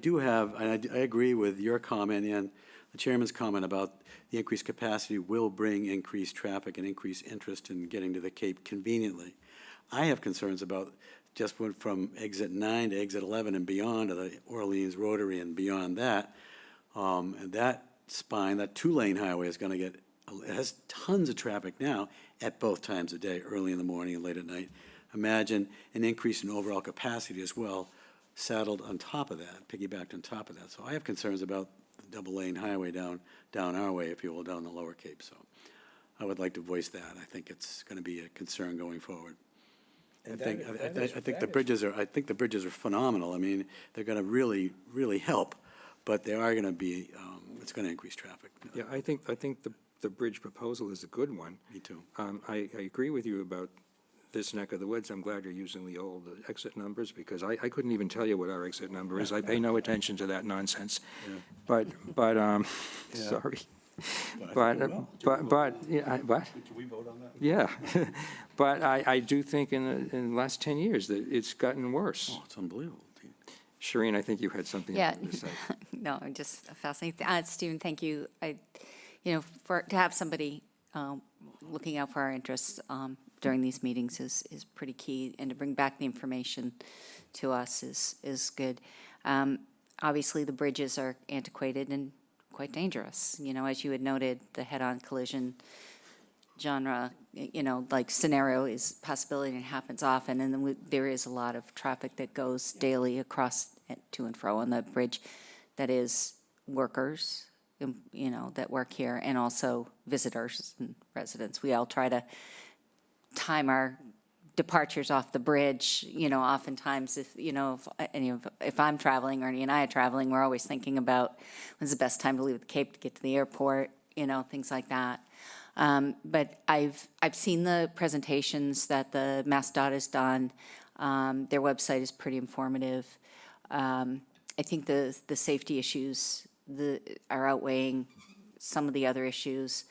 Speaker 3: agree with your comment and the chairman's comment about the increased capacity will bring increased traffic and increased interest in getting to the Cape conveniently. I have concerns about just from exit 9 to exit 11 and beyond to the Orleans Rotary and beyond that. And that spine, that 2-lane highway is going to get, it has tons of traffic now at both times of day, early in the morning and late at night. Imagine an increase in overall capacity as well, saddled on top of that, piggybacked on top of that. So I have concerns about the double-lane highway down our way, if you will, down the Lower Cape. So I would like to voice that. I think it's going to be a concern going forward. I think the bridges are phenomenal. I mean, they're going to really, really help, but they are going to be, it's going to increase traffic.
Speaker 1: Yeah, I think the bridge proposal is a good one.
Speaker 3: Me too.
Speaker 1: I agree with you about this neck of the woods. I'm glad you're using the old exit numbers, because I couldn't even tell you what our exit number is. I pay no attention to that nonsense.
Speaker 3: Yeah.
Speaker 1: But sorry. But, yeah, what?
Speaker 2: Can we vote on that?
Speaker 1: Yeah. But I do think in the last 10 years that it's gotten worse.
Speaker 3: Oh, it's unbelievable.
Speaker 1: Shireen, I think you had something
Speaker 7: Yeah.
Speaker 1: to say.
Speaker 7: No, just fascinating. Stephen, thank you. To have somebody looking out for our interests during these meetings is pretty key, and to bring back the information to us is good. Obviously, the bridges are antiquated and quite dangerous. As you had noted, the head-on collision genre, scenario is possibility and happens often, and then there is a lot of traffic that goes daily across to and fro on the bridge that is workers, that work here, and also visitors and residents. We all try to time our departures off the bridge. Oftentimes if I'm traveling or Ernie and I are traveling, we're always thinking about when's the best time to leave the Cape to get to the airport, things like that. But I've seen the presentations that the MassDOT has done. Their website is pretty informative. I think the safety issues are outweighing some of the other issues.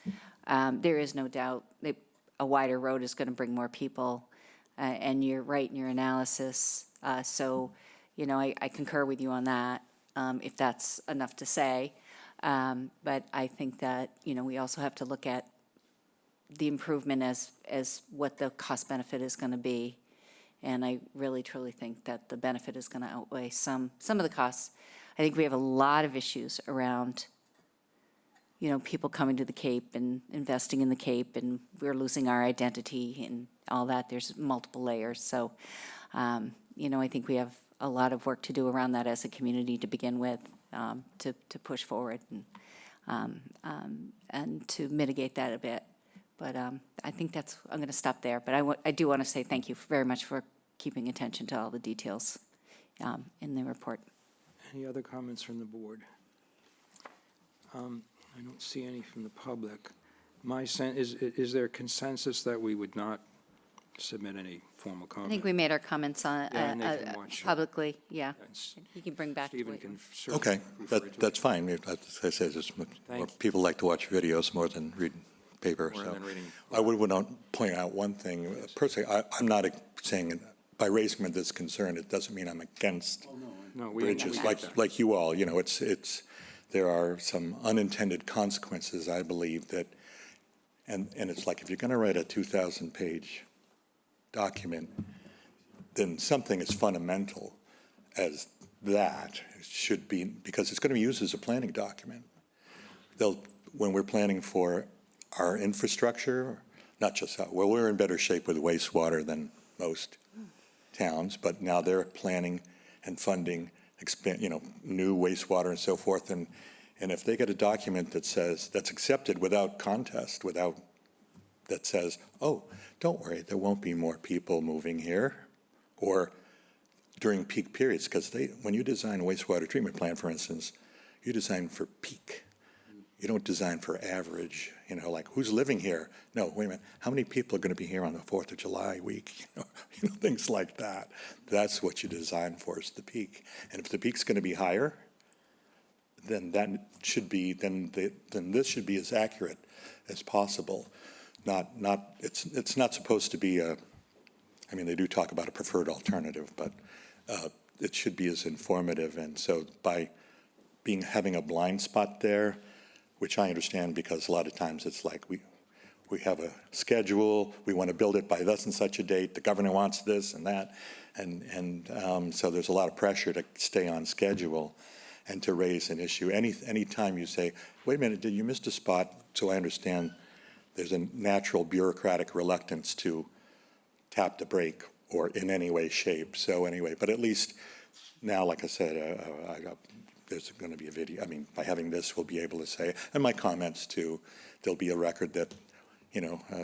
Speaker 7: There is no doubt that a wider road is going to bring more people, and you're right in your analysis. So, I concur with you on that, if that's enough to say. But I think that, we also have to look at the improvement as what the cost benefit is going to be. And I really, truly think that the benefit is going to outweigh some of the costs. I think we have a lot of issues around, people coming to the Cape and investing in the Cape, and we're losing our identity and all that. There's multiple layers. So, I think we have a lot of work to do around that as a community to begin with, to push forward and to mitigate that a bit. But I think I'm going to stop there. But I do want to say thank you very much for keeping attention to all the details in the report.
Speaker 1: Any other comments from the board? I don't see any from the public. My sense, is there consensus that we would not submit any formal
Speaker 7: I
Speaker 1: comment?
Speaker 7: think we made our comments on,
Speaker 1: Yeah, and they can watch it.
Speaker 7: publicly, yeah.
Speaker 1: That's-
Speaker 7: You can bring back.
Speaker 1: Stephen
Speaker 7: what-
Speaker 1: can certainly
Speaker 9: Okay,
Speaker 1: refer to it.
Speaker 9: that's fine. As I said, just more
Speaker 1: Thank you.
Speaker 9: people like to watch videos more than read paper,
Speaker 1: More
Speaker 9: so.
Speaker 1: than reading.
Speaker 9: I would want to point out one thing. Personally, I'm not saying, by raising this concern, it doesn't mean I'm against
Speaker 1: No, we
Speaker 9: bridges,
Speaker 1: get
Speaker 9: like,
Speaker 1: that.
Speaker 9: like you all, you know, there are some unintended consequences, I believe, that, and it's like, if you're going to write a 2,000-page document, then something as fundamental as that should be, because it's going to be used as a planning document. When we're planning for our infrastructure, not just, well, we're in better shape with wastewater than most towns, but now they're planning and funding, new wastewater and so forth. And if they get a document that says, that's accepted without contest, that says, oh, don't worry, there won't be more people moving here, or during peak periods, because when you design a wastewater treatment plant, for instance, you design for peak. You don't design for average, like who's living here? No, wait a minute, how many people are going to be here on the 4th of July week? Things like that. That's what you design for, is the peak. And if the peak's going to be higher, then that should be, then this should be as accurate as possible. It's not supposed to be they do talk about a preferred alternative, but it should be as informative. And so by having a blind spot there, which I understand, because a lot of times it's like we have a schedule, we want to build it by thus and such a date, the governor wants this and that, and so there's a lot of pressure to stay on schedule and to raise an issue. Any time you say, wait a minute, did you miss a spot? So I understand there's a natural bureaucratic reluctance to tap the brake or in any way, shape. So anyway, but at least now, like I said, there's going to be a video. By having this, we'll be able to say, and my comments too, there'll be a record that,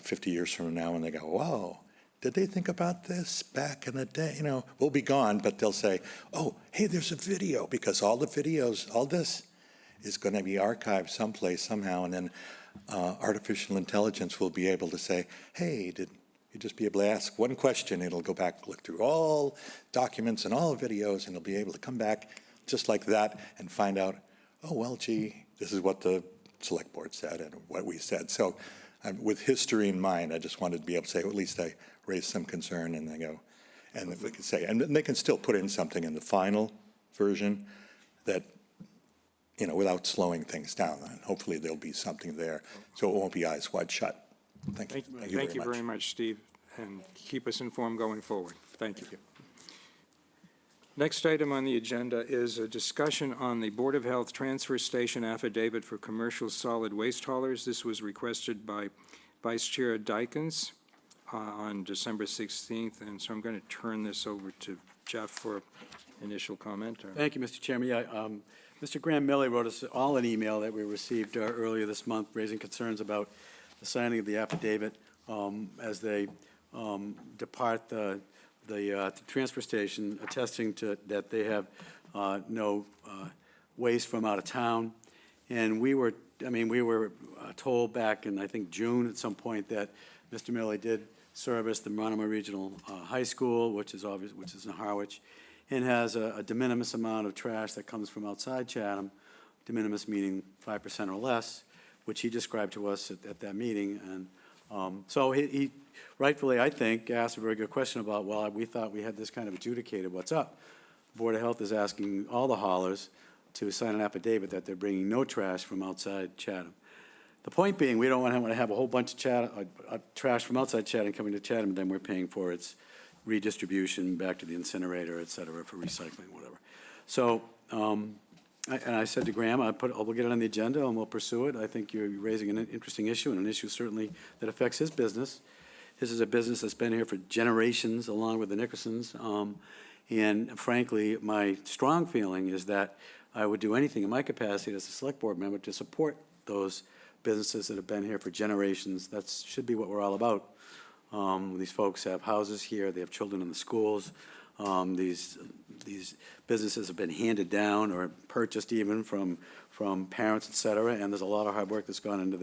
Speaker 9: 50 years from now, when they go, whoa, did they think about this back in the day? We'll be gone, but they'll say, oh, hey, there's a video, because all the videos, all this is going to be archived someplace, somehow, and then artificial intelligence will be able to say, hey, did you just be able to ask one question, it'll go back, look through all documents and all videos, and it'll be able to come back just like that and find out, oh, well, gee, this is what the select board said and what we said. So with history in mind, I just wanted to be able to say, well, at least I raised some concern, and they go, and if we could say, and they can still put in something in the final version that, without slowing things down. And hopefully there'll be something there, so it won't be eyes wide shut. Thank you.
Speaker 1: Thank you very much, Steve, and keep us informed going forward. Thank you. Next item on the agenda is a discussion on the Board of Health Transfer Station affidavit for commercial solid waste haulers. This was requested by Vice Chair Dykens on December 16th, and so I'm going to turn this over to Jeff for initial comment.
Speaker 3: Thank you, Mr. Chairman. Yeah, Mr. Graham Milley wrote us all an email that we received earlier this month, raising concerns about the signing of the affidavit as they depart the transfer station, attesting to that they have no waste from out of town. And we were told back in, I think, June at some point that Mr. Milley did service the Monomoy Regional High School, which is in Harwich, and has a de minimis amount of trash that comes from outside Chatham, de minimis meaning 5% or less, which he described to us at that meeting. And so he rightfully, I think, asked a very good question about, well, we thought we had this kind of adjudicated, what's up? Board of Health is asking all the haulers to sign an affidavit that they're bringing no trash from outside Chatham. The point being, we don't want to have a whole bunch of trash from outside Chatham coming to Chatham, and then we're paying for its redistribution back to the incinerator, et cetera, for recycling, whatever. So, and I said to Graham, we'll get it on the agenda and we'll pursue it. I think you're raising an interesting issue, and an issue certainly that affects his business. This is a business that's been here for generations, along with the Nickersons. And frankly, my strong feeling is that I would do anything in my capacity as a select board member to support those businesses that have been here for generations. That should be what we're all about. These folks have houses here, they have children in the schools. These businesses have been handed down or purchased even from parents, et cetera, and there's a lot of hard work that's gone into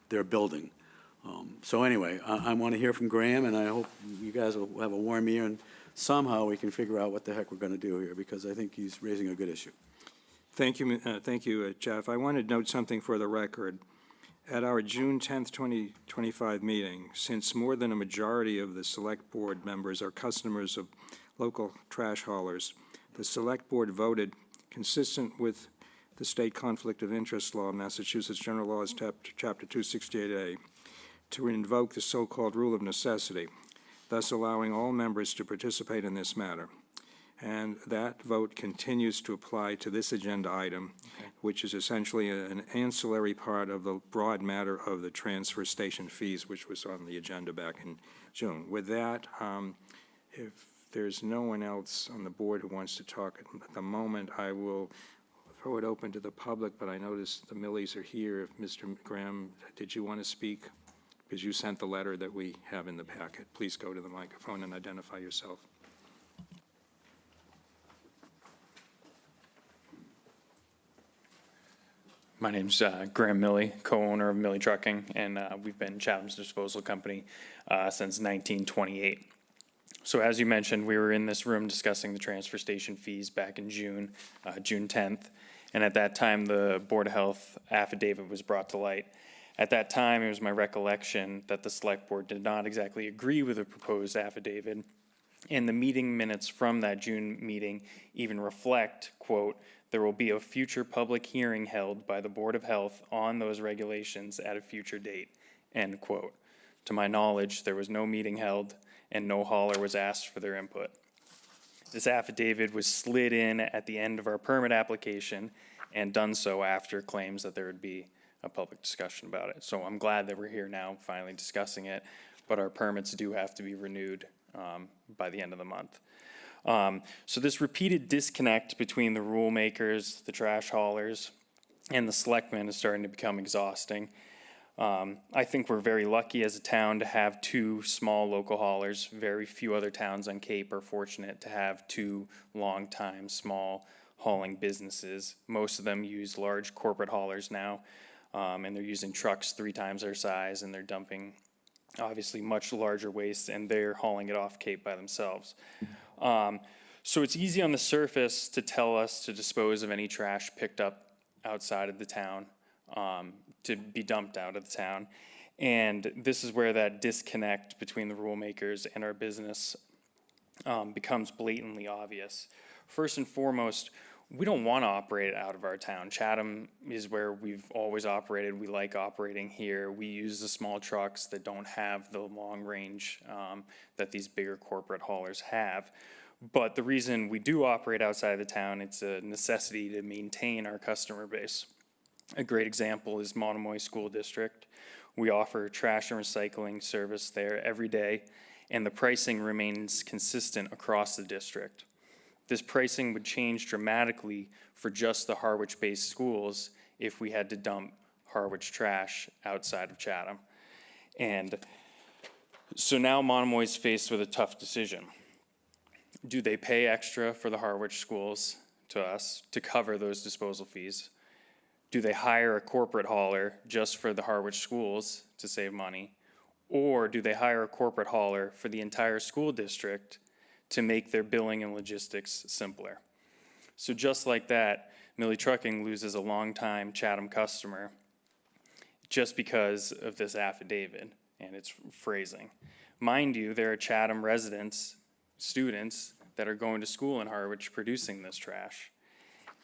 Speaker 3: their building. So anyway, I want to hear from Graham, and I hope you guys will have a warm ear, and somehow we can figure out what the heck we're going to do here, because I think he's raising a good issue.
Speaker 1: Thank you, Jeff. I want to note something for the record. At our June 10th, 2025 meeting, since more than a majority of the Select Board members are customers of local trash haulers, the Select Board voted, consistent with the State Conflict of Interest Law, Massachusetts General Laws, Chapter 268A, to invoke the so-called rule of necessity, thus allowing all members to participate in this matter. And that vote continues to apply to this agenda item, which is essentially an ancillary part of the broad matter of the transfer station fees, which was on the agenda back in June. With that, if there's no one else on the board who wants to talk at the moment, I will throw it open to the public, but I notice the Millies are here. If Mr. Graham, did you want to speak? Because you sent the letter that we have in the packet. Please go to the microphone and identify yourself.
Speaker 10: My name's Graham Milley, co-owner of Milley Trucking, and we've been Chatham's disposal company since 1928. So as you mentioned, we were in this room discussing the transfer station fees back in June 10th, and at that time, the Board of Health affidavit was brought to light. At that time, it was my recollection that the Select Board did not exactly agree with the proposed affidavit, and the meeting minutes from that June meeting even reflect, quote, "There will be a future public hearing held by the Board of Health on those regulations at a future date," end quote. To my knowledge, there was no meeting held and no hauler was asked for their input. This affidavit was slid in at the end of our permit application and done so after claims that there would be a public discussion about it. So I'm glad that we're here now finally discussing it, but our permits do have to be renewed by the end of the month. So this repeated disconnect between the rule makers, the trash haulers, and the selectmen is starting to become exhausting. I think we're very lucky as a town to have two small local haulers. Very few other towns on Cape are fortunate to have two long-time small hauling businesses. Most of them use large corporate haulers now, and they're using trucks 3 times their size, and they're dumping obviously much larger waste, and they're hauling it off Cape by themselves. So it's easy on the surface to tell us to dispose of any trash picked up outside of the town, to be dumped out of the town. And this is where that disconnect between the rule makers and our business becomes blatantly obvious. First and foremost, we don't want to operate out of our town. Chatham is where we've always operated. We like operating here. We use the small trucks that don't have the long range that these bigger corporate haulers have. But the reason we do operate outside of the town, it's a necessity to maintain our customer base. A great example is Monomoy School District. We offer trash and recycling service there every day, and the pricing remains consistent across the district. This pricing would change dramatically for just the Harwich-based schools if we had to dump Harwich trash outside of Chatham. And so now Monomoy's faced with a tough decision. Do they pay extra for the Harwich schools to us to cover those disposal fees? Do they hire a corporate hauler just for the Harwich schools to save money? Or do they hire a corporate hauler for the entire school district to make their billing and logistics simpler? So just like that, Milley Trucking loses a longtime Chatham customer just because of this affidavit and its phrasing. Mind you, there are Chatham residents, students, that are going to school in Harwich producing this trash.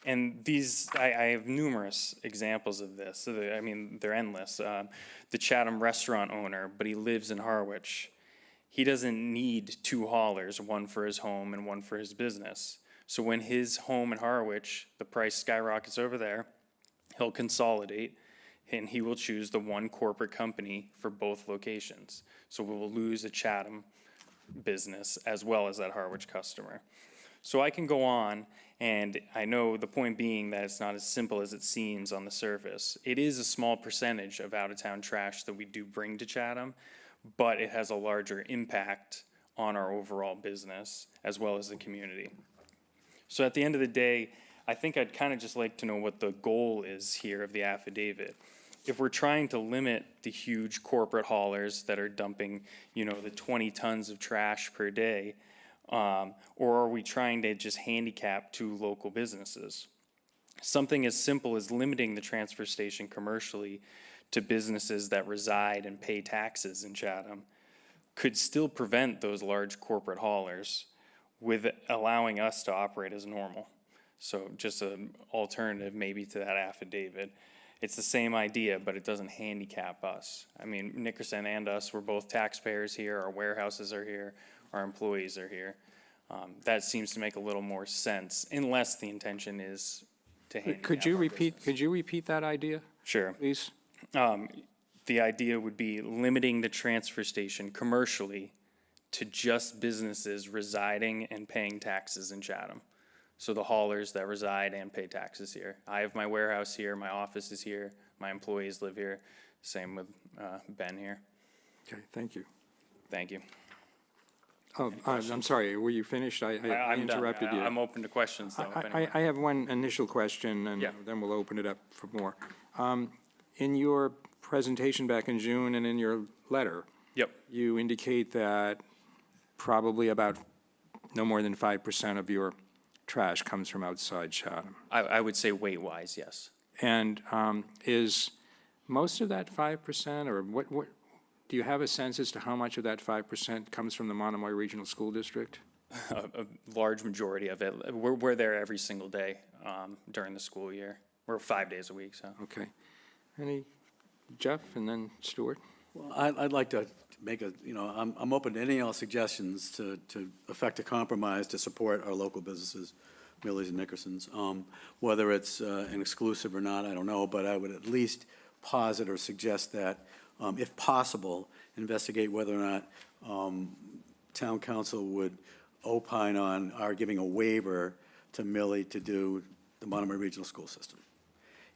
Speaker 10: And these, I have numerous examples of this. So I mean, they're endless. The Chatham restaurant owner, but he lives in Harwich. He doesn't need 2 haulers, one for his home and one for his business. So when his home in Harwich, the price skyrockets over there, he'll consolidate and he will choose the one corporate company for both locations. So we will lose a Chatham business as well as that Harwich customer. So I can go on, and I know the point being that it's not as simple as it seems on the surface. It is a small percentage of out-of-town trash that we do bring to Chatham, but it has a larger impact on our overall business as well as the community. So at the end of the day, I think I'd kind of just like to know what the goal is here of the affidavit. If we're trying to limit the huge corporate haulers that are dumping, you know, the 20 tons of trash per day, or are we trying to just handicap two local businesses? Something as simple as limiting the transfer station commercially to businesses that reside and pay taxes in Chatham could still prevent those large corporate haulers with allowing us to operate as normal. So just an alternative maybe to that affidavit. It's the same idea, but it doesn't handicap us. I mean, Nickerson and us, we're both taxpayers here, our warehouses are here, our employees are here. That seems to make a little more sense, unless the intention is to handicap
Speaker 1: Could you
Speaker 10: our
Speaker 1: repeat,
Speaker 10: business.
Speaker 1: could you repeat that idea,
Speaker 10: Sure.
Speaker 1: please?
Speaker 10: The idea would be limiting the transfer station commercially to just businesses residing and paying taxes in Chatham. So the haulers that reside and pay taxes here. I have my warehouse here, my office is here, my employees live here, same with Ben here.
Speaker 1: Okay, thank you.
Speaker 10: Thank you.
Speaker 1: Oh, I'm sorry, were you finished? I
Speaker 10: I'm done.
Speaker 1: interrupted you.
Speaker 10: I'm open to questions, though, if anyone.
Speaker 1: I have one initial question, and
Speaker 10: Yeah.
Speaker 1: then we'll open it up for more. In your presentation back in June and in your letter,
Speaker 10: Yep.
Speaker 1: you indicate that probably about no more than 5% of your trash comes from outside Chatham.
Speaker 10: I would say weight-wise, yes.
Speaker 1: And is most of that 5%, or what, do you have a sense as to how much of that 5% comes from the Monomoy Regional School District?
Speaker 10: A large majority of it. We're there every single day during the school year. We're 5 days a week, so.
Speaker 1: Okay. Any, Jeff, and then Stuart?
Speaker 3: Well, I'd like to make a, you know, I'm open to any and all suggestions to effect a compromise to support our local businesses, Millie's and Nickerson's. Whether it's an exclusive or not, I don't know, but I would at least posit or suggest that, if possible, investigate whether or not town council would opine on our giving a waiver to Millie to do the Monomoy Regional School System.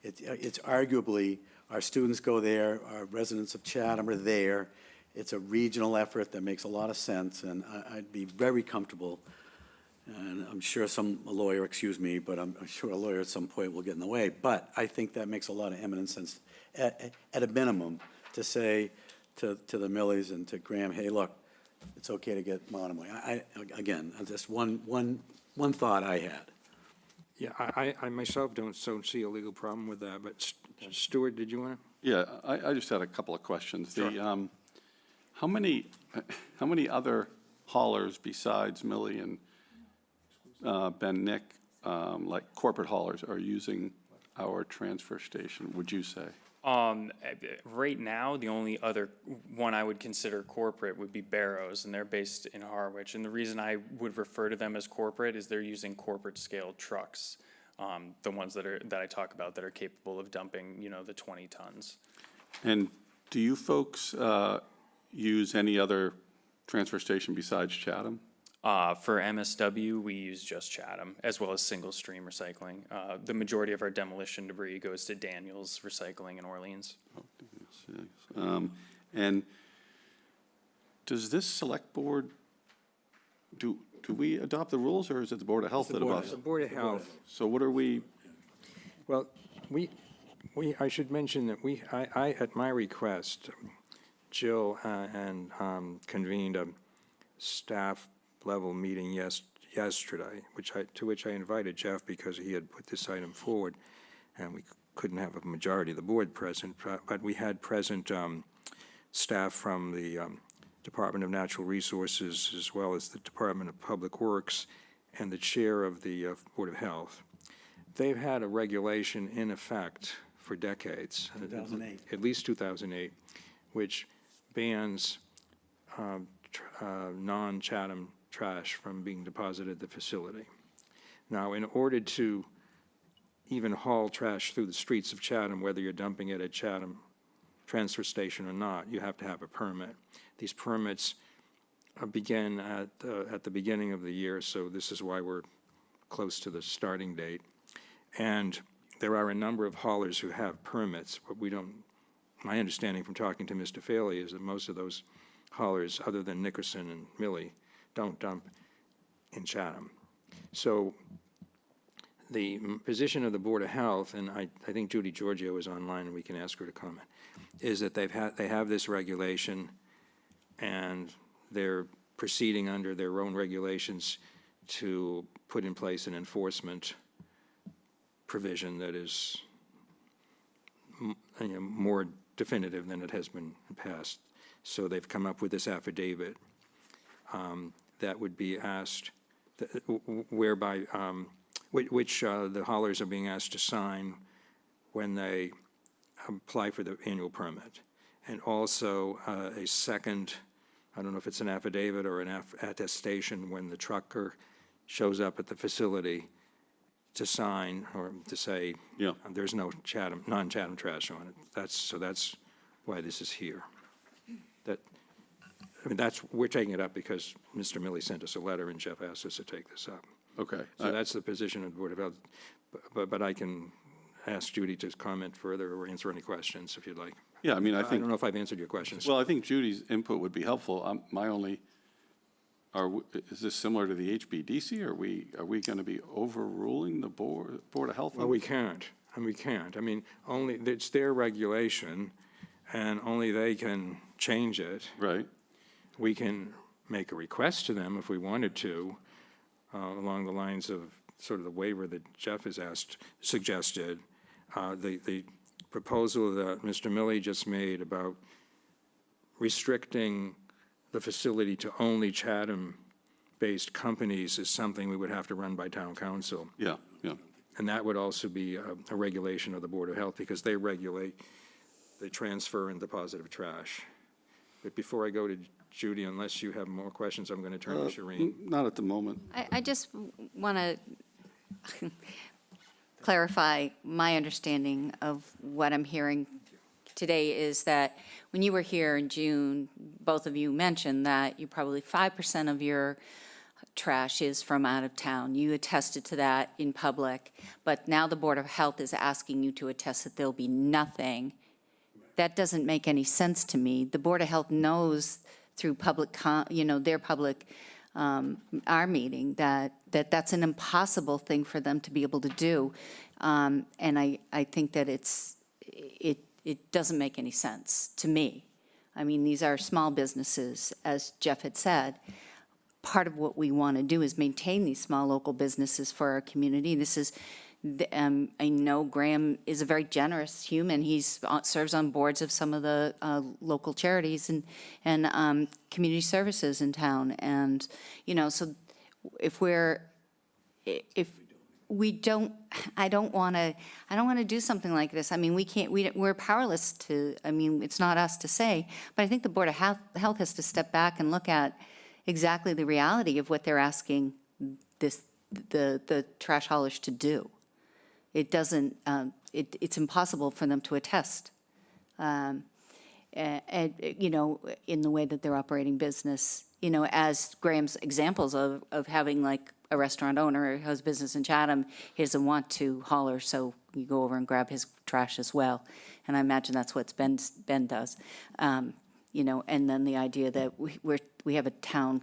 Speaker 3: It's arguably, our students go there, our residents of Chatham are there. It's a regional effort that makes a lot of sense, and I'd be very comfortable, and I'm sure a lawyer, excuse me, but I'm sure a lawyer at some point will get in the way, but I think that makes a lot of eminent sense, at a minimum, to say to the Millies and to Graham, hey, look, it's okay to get Monomoy. Again, just one thought I had.
Speaker 1: Yeah, I myself don't see a legal problem with that, but Stuart, did you want to?
Speaker 2: Yeah, I just had a couple of questions. Sure. How many other haulers besides Millie and Ben Nick, like corporate haulers, are using our transfer station, would you say?
Speaker 10: Right now, the only other one I would consider corporate would be Barrows, and they're based in Harwich. And the reason I would refer to them as corporate is they're using corporate scale trucks, the ones that I talk about that are capable of dumping, you know, the 20 tons.
Speaker 2: And do you folks use any other transfer station besides Chatham?
Speaker 10: For MSW, we use just Chatham, as well as single stream recycling. The majority of our demolition debris goes to Daniels Recycling in Orleans.
Speaker 2: And does this select board, do we adopt the rules, or is it the Board of Health that adopts?
Speaker 1: The Board of Health.
Speaker 2: So what are we,
Speaker 1: Well, I should mention that I, at my request, Jill and convened a staff-level meeting yesterday, to which I invited Jeff because he had put this item forward, and we couldn't have a majority of the board present, but we had present staff from the Department of Natural Resources, as well as the Department of Public Works, and the chair of the Board of Health. They've had a regulation in effect for decades.
Speaker 3: 2008.
Speaker 1: At least 2008, which bans non-Chatham trash from being deposited at the facility. Now, in order to even haul trash through the streets of Chatham, whether you're dumping it at Chatham transfer station or not, you have to have a permit. These permits begin at the beginning of the year, so this is why we're close to the starting date. And there are a number of haulers who have permits, but we don't, my understanding from talking to Mr. Faley is that most of those haulers, other than Nickerson and Millie, don't dump in Chatham. So the position of the Board of Health, and I think Judy Giorgio is online and we can ask her to comment, is that they have this regulation and they're proceeding under their own regulations to put in place an enforcement provision that is more definitive than it has been in the past. So they've come up with this affidavit that would be asked, whereby, which the haulers are being asked to sign when they apply for the annual permit. And also a second, I don't know if it's an affidavit or an attestation when the trucker shows up at the facility to sign or to say,
Speaker 2: Yeah.
Speaker 1: there's no Chatham, non-Chatham trash on it. So that's why this is here. We're taking it up because Mr. Millie sent us a letter and Jeff asked us to take this up.
Speaker 2: Okay.
Speaker 1: So that's the position of the Board of Health. But I can ask Judy to comment further or answer any questions if you'd like.
Speaker 2: Yeah, I mean, I
Speaker 1: I
Speaker 2: think,
Speaker 1: don't know if I've answered your questions.
Speaker 2: well, I think Judy's input would be helpful. My only, is this similar to the HBDC? Are we going to be overruling the Board of Health?
Speaker 1: Well, we can't. I mean, only, it's their regulation, and only they can change it.
Speaker 2: Right.
Speaker 1: We can make a request to them if we wanted to, along the lines of sort of the waiver that Jeff has suggested. The proposal that Mr. Millie just made about restricting the facility to only Chatham-based companies is something we would have to run by town council.
Speaker 2: Yeah, yeah.
Speaker 1: And that would also be a regulation of the Board of Health because they regulate the transfer and deposit of trash. But before I go to Judy, unless you have more questions, I'm going to turn to Shireen.
Speaker 2: Not at the moment.
Speaker 7: I just want to clarify my understanding of what I'm hearing today is that when you were here in June, both of you mentioned that you probably 5% of your trash is from out of town. You attested to that in public, but now the Board of Health is asking you to attest that there'll be nothing. That doesn't make any sense to me. The Board of Health knows through public, their public, our meeting, that's an impossible thing for them to be able to do. And I think that it doesn't make any sense to me. I mean, these are small businesses, as Jeff had said. Part of what we want to do is maintain these small local businesses for our community. This is, I know Graham is a very generous human. He serves on boards of some of the local charities and community services in town. And, so if we don't, I don't want to do something like this. I mean, we're powerless to, it's not us to say, but I think the Board of Health has to step back and look at exactly the reality of what they're asking the trash haulers to do. It doesn't, it's impossible for them to attest, in the way that they're operating business, as Graham's examples of having like a restaurant owner who has business in Chatham, he doesn't want to hauler, so you go over and grab his trash as well. And I imagine that's what Ben does. And then the idea that we have a town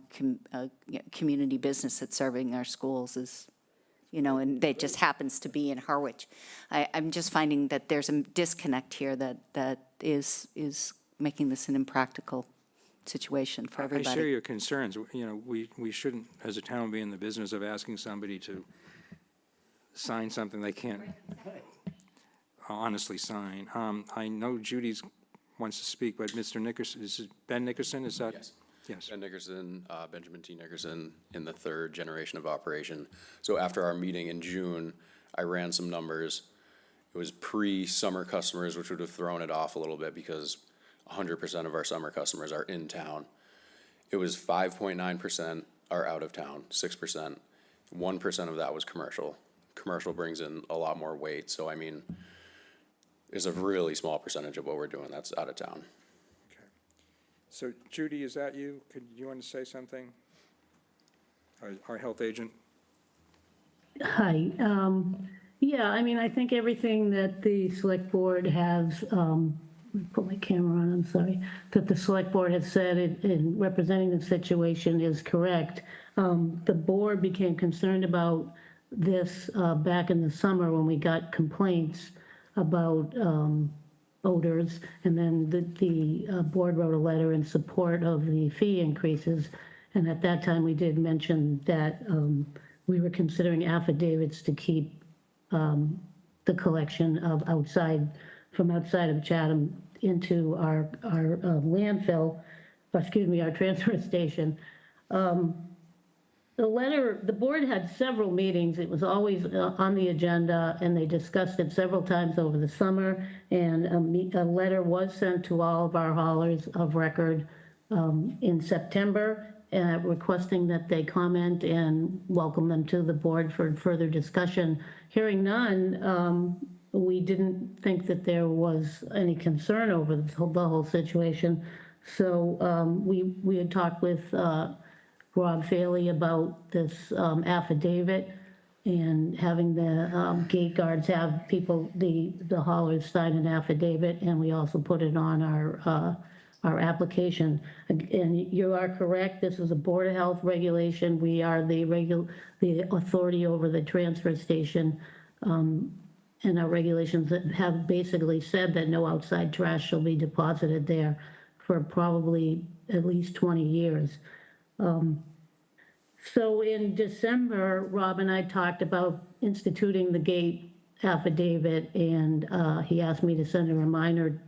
Speaker 7: community business that's serving our schools is, and that just happens to be in Harwich. I'm just finding that there's a disconnect here that is making this an impractical situation for everybody.
Speaker 1: I share your concerns. We shouldn't, as a town, be in the business of asking somebody to sign something they can't honestly sign. I know Judy wants to speak, but Mr. Nickerson, is it Ben Nickerson, is that?
Speaker 11: Yes.
Speaker 1: Yes.
Speaker 11: Ben Nickerson, Benjamin T. Nickerson, in the third generation of operation. So after our meeting in June, I ran some numbers. It was pre-summer customers, which would have thrown it off a little bit because 100% of our summer customers are in town. It was 5.9% are out of town, 6%. 1% of that was commercial. Commercial brings in a lot more weight, so it's a really small percentage of what we're doing that's out of town.
Speaker 1: So Judy, is that you? Could you want to say something? Our health agent?
Speaker 12: Hi. Yeah, I mean, I think everything that the select board has, put my camera on, I'm sorry, that the select board has said in representing the situation is correct. The board became concerned about this back in the summer when we got complaints about odors, and then the board wrote a letter in support of the fee increases. And at that time, we did mention that we were considering affidavits to keep the collection of from outside of Chatham into our landfill, our transfer station. The board had several meetings. It was always on the agenda, and they discussed it several times over the summer. And a letter was sent to all of our haulers of record in September, requesting that they comment and welcome them to the board for further discussion. Hearing none, we didn't think that there was any concern over the whole situation. So we had talked with Rob Faley about this affidavit and having the gate guards have people, the haulers sign an affidavit, and we also put it on our application. And you are correct, this is a Board of Health regulation. We are the authority over the transfer station. And our regulations that have basically said that no outside trash shall be deposited there for probably at least 20 years. So in December, Rob and I talked about instituting the gate affidavit, and he asked me to send a reminder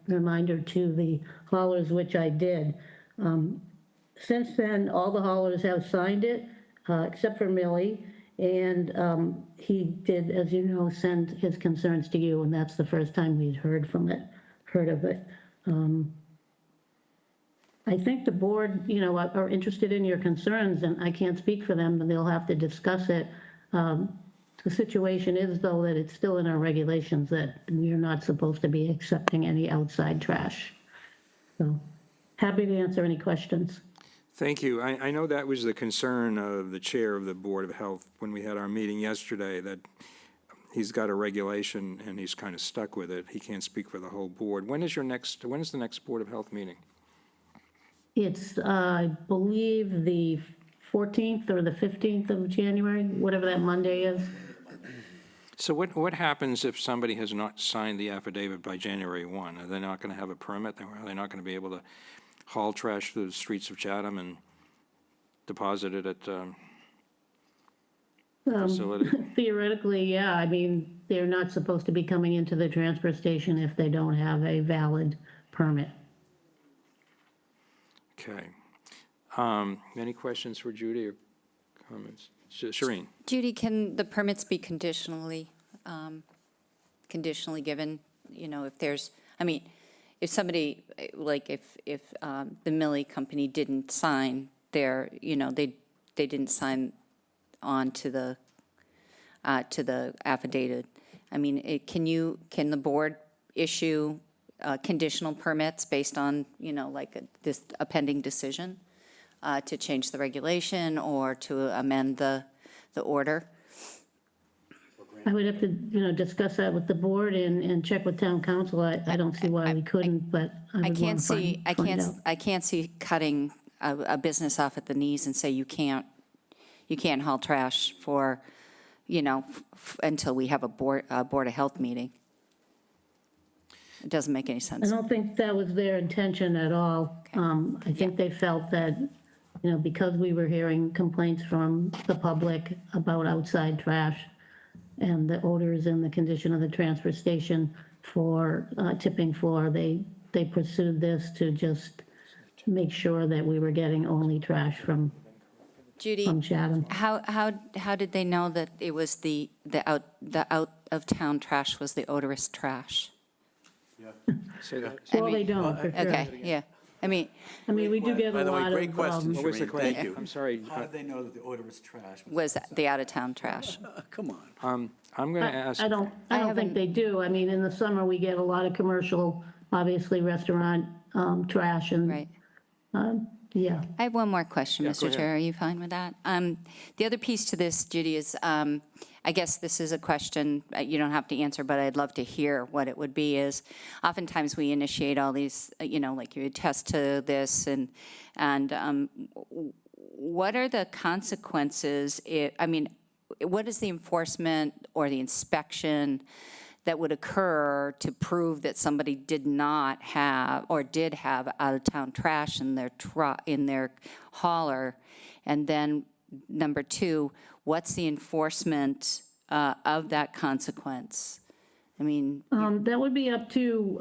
Speaker 12: to the haulers, which I did. Since then, all the haulers have signed it, except for Millie, and he did, as you know, send his concerns to you, and that's the first time we'd heard of it. I think the board, are interested in your concerns, and I can't speak for them, but they'll have to discuss it. The situation is, though, that it's still in our regulations that we're not supposed to be accepting any outside trash. So, happy to answer any questions.
Speaker 1: Thank you. I know that was the concern of the chair of the Board of Health when we had our meeting yesterday, that he's got a regulation and he's kind of stuck with it. He can't speak for the whole board. When is the next Board of Health meeting?
Speaker 12: It's, I believe, the 14th or the 15th of January, whatever that Monday is.
Speaker 1: So what happens if somebody has not signed the affidavit by January 1? Are they not going to have a permit? Are they not going to be able to haul trash through the streets of Chatham and deposit it at the facility?
Speaker 12: Theoretically, yeah. I mean, they're not supposed to be coming into the transfer station if they don't have a valid permit.
Speaker 1: Okay. Any questions for Judy or comments? Shireen?
Speaker 7: Judy, can the permits be conditionally given? If there's, if somebody, like if the Millie company didn't sign their, they didn't sign on to the affidavit. Can the board issue conditional permits based on, a pending decision to change the regulation or to amend the order?
Speaker 12: I would have to, discuss that with the board and check with town council. I don't see why we couldn't, but I would want to find out.
Speaker 7: I can't see cutting a business off at the knees and say you can't haul trash for, until we have a Board of Health meeting. It doesn't make any
Speaker 12: I
Speaker 7: sense.
Speaker 12: don't think that was their intention at all. I think they felt that, because we were hearing complaints from the public about outside trash and the odors and the condition of the transfer station for tipping floor, they pursued this to just make sure that we were getting only trash from
Speaker 7: Judy,
Speaker 12: Chatham.
Speaker 7: how did they know that it was the out of town trash was the odorous trash?
Speaker 1: Say that.
Speaker 12: Well, they don't, for sure.
Speaker 7: Okay, yeah.
Speaker 12: I mean, we do get
Speaker 3: By
Speaker 12: a
Speaker 3: the way,
Speaker 12: lot
Speaker 3: great
Speaker 12: of,
Speaker 3: question,
Speaker 1: What was the
Speaker 3: Shireen.
Speaker 1: question?
Speaker 3: Thank you.
Speaker 1: I'm sorry.
Speaker 3: How did they know that the odorous trash
Speaker 7: Was the out of town trash?
Speaker 3: Come on.
Speaker 1: I'm going to ask.
Speaker 12: I don't think they do. I mean, in the summer, we get a lot of commercial, obviously restaurant trash and,
Speaker 7: Right.
Speaker 12: Yeah.
Speaker 7: I have one more question,
Speaker 1: Yeah, go
Speaker 7: Mr.
Speaker 1: ahead.
Speaker 7: Chair. Are you fine with that? The other piece to this, Judy, is, I guess this is a question you don't have to answer, but I'd love to hear what it would be, is oftentimes we initiate all these, like you attest to this, and what are the consequences? What is the enforcement or the inspection that would occur to prove that somebody did not have or did have out-of-town trash in their hauler? And then, number two, what's the enforcement of that consequence? I mean,
Speaker 12: That would be up to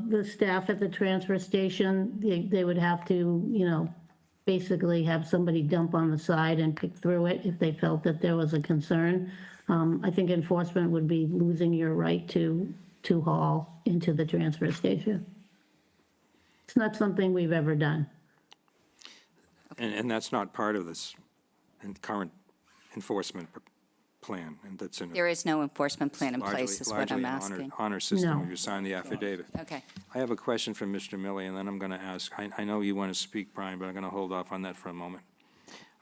Speaker 12: the staff at the transfer station. They would have to, basically have somebody dump on the side and pick through it if they felt that there was a concern. I think enforcement would be losing your right to haul into the transfer station. It's not something we've ever done.
Speaker 1: And that's not part of this current enforcement plan, and that's in.
Speaker 7: there is no enforcement plan in place,
Speaker 1: largely-
Speaker 7: is what I'm
Speaker 1: largely an
Speaker 7: asking.
Speaker 1: honor system.
Speaker 12: No.
Speaker 1: You sign the affidavit.
Speaker 7: Okay.
Speaker 1: I have a question from Mr. Milley, and then I'm going to ask, I know you want to speak, Brian, but I'm going to hold off on that for a moment.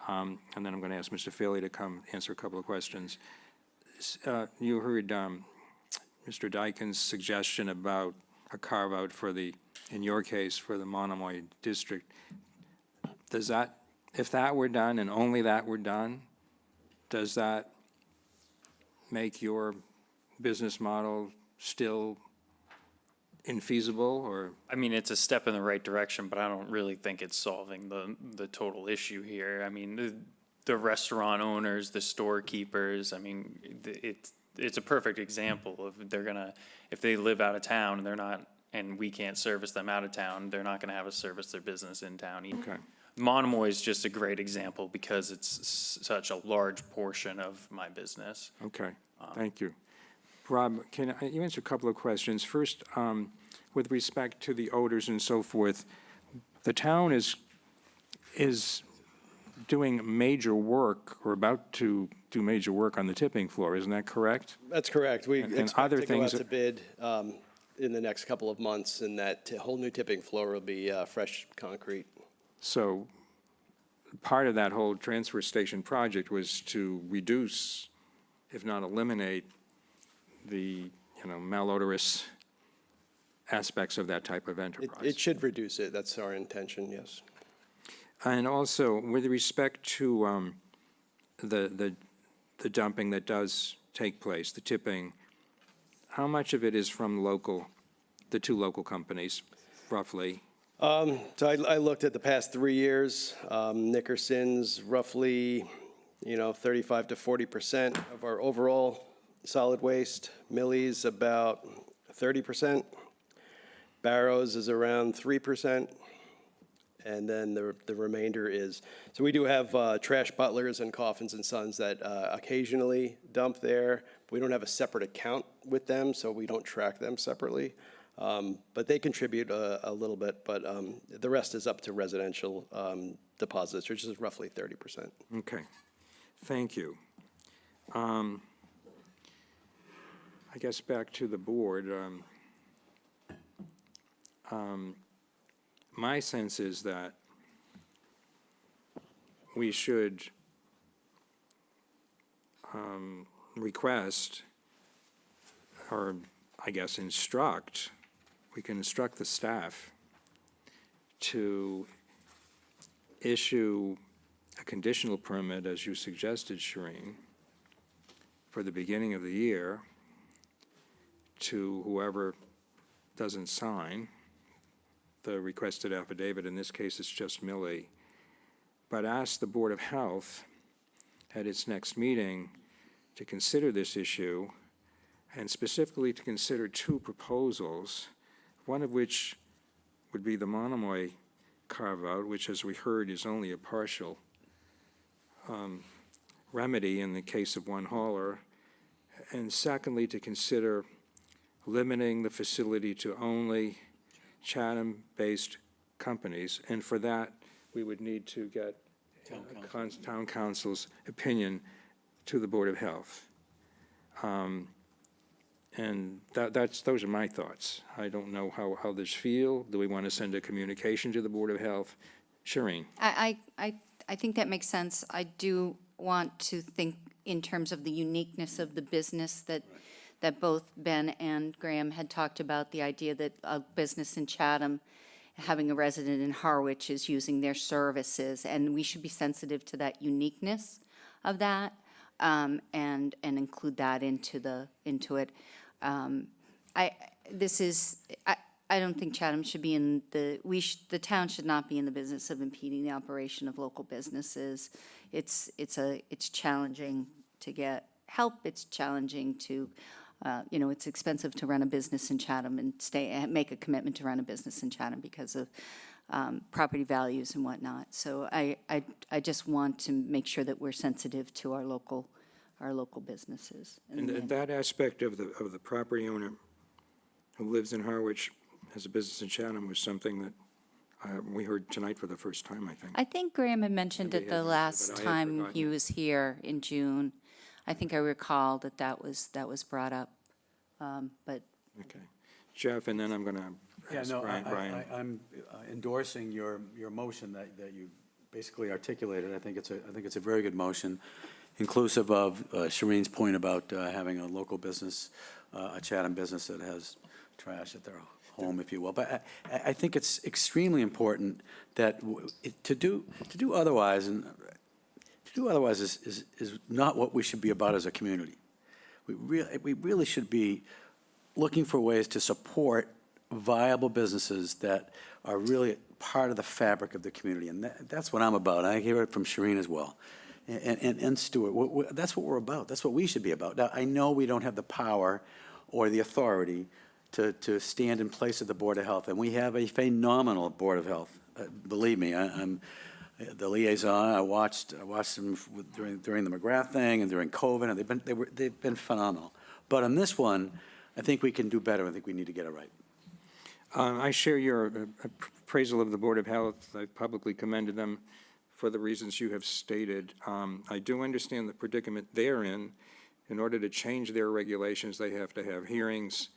Speaker 1: And then I'm going to ask Mr. Faley to come answer a couple of questions. You heard Mr. Dyken's suggestion about a carve-out for in your case, for the Monomoy district. Does that, if that were done and only that were done, does that make your business model still infeasible, or?
Speaker 10: I mean, it's a step in the right direction, but I don't really think it's solving the total issue here. I mean, the restaurant owners, the storekeepers, I mean, it's a perfect example of if they live out of town and they're not, and we can't service them out of town, they're not gonna have a service their business in town either.
Speaker 1: Okay.
Speaker 10: Monomoy is just a great example because it's such a large portion of my business.
Speaker 1: Okay, thank you. Rob, can you answer a couple of questions? First, with respect to the odors and so forth, the town is doing major work, or about to do major work on the tipping floor, isn't that correct?
Speaker 4: That's correct. We
Speaker 1: And
Speaker 4: expect
Speaker 1: other
Speaker 4: to go out
Speaker 1: things
Speaker 4: to bid in the next couple of months, and that whole new tipping floor will be fresh concrete.
Speaker 1: So part of that whole transfer station project was to reduce, if not eliminate, the, malodorous aspects of that type of enterprise.
Speaker 4: It should reduce it. That's our intention, yes.
Speaker 1: And also, with respect to the dumping that does take place, the tipping, how much of it is from the two local companies, roughly?
Speaker 4: So I looked at the past 3 years. Nickerson's roughly, 35 to 40% of our overall solid waste. Millie's about 30%. Barrows is around 3%. And then the remainder is, so we do have trash butlers and Coffins and Sons that occasionally dump there. We don't have a separate account with them, so we don't track them separately. But they contribute a little bit, but the rest is up to residential deposits, which is roughly 30%.
Speaker 1: Okay, thank you. I guess back to the board. My sense is that we should request, or I guess instruct, we can instruct the staff to issue a conditional permit, as you suggested, Shereen, for the beginning of the year to whoever doesn't sign the requested affidavit. In this case, it's just Millie. But ask the Board of Health at its next meeting to consider this issue, and specifically to consider two proposals, one of which would be the Monomoy carve-out, which, as we heard, is only a partial remedy in the case of one hauler, and secondly, to consider limiting the facility to only Chatham-based companies, and for that, we would need to get town council's opinion to the Board of Health. And those are my thoughts. I don't know how others feel. Do we want to send a communication to the Board of Health Shireen?
Speaker 7: I think that makes sense. I do want to think in terms of the uniqueness of the business that both Ben and Graham had talked about, the idea that a business in Chatham, having a resident in Harwich is using their services, and we should be sensitive to that uniqueness of that, and include that into it. I don't think Chatham should be in the town should not be in the business of impeding the operation of local businesses. It's challenging to get help. It's challenging to, it's expensive to run a business in Chatham and make a commitment to run a business in Chatham because of property values and whatnot. So I just want to make sure that we're sensitive to our local businesses.
Speaker 1: And that aspect of the property owner who lives in Harwich, has a business in Chatham, was something that we heard tonight for the first time, I think.
Speaker 7: I think Graham had mentioned it
Speaker 1: Maybe
Speaker 7: the
Speaker 1: but
Speaker 7: last
Speaker 1: I had
Speaker 7: time
Speaker 1: forgotten
Speaker 7: he
Speaker 1: it.
Speaker 7: was here in June. I think I recall that was brought up, but
Speaker 1: Okay. Jeff, and then I'm going to
Speaker 3: Yeah,
Speaker 1: ask
Speaker 3: no,
Speaker 1: Brian.
Speaker 3: I'm endorsing your motion that you basically articulated. I think it's a very good motion, inclusive of Shireen's point about having a local business, a Chatham business that has trash at their home, if you will. But I think it's extremely important that to do otherwise, and to do otherwise is not what we should be about as a community. We really should be looking for ways to support viable businesses that are really part of the fabric of the community, and that's what I'm about. I hear it from Shireen as well, and Stuart. That's what we're about. That's what we should be about. Now, I know we don't have the power or the authority to stand in place of the Board of Health, and we have a phenomenal Board of Health. Believe me, I'm the liaison. I watched them during the McGrath thing and during COVID, and they've been phenomenal. But on this one, I think we can do better. I think we need to get it right.
Speaker 1: I share your appraisal of the Board of Health. I've publicly commended them for the reasons you have stated. I do understand the predicament they're in. In order to change their regulations, they have to have hearings.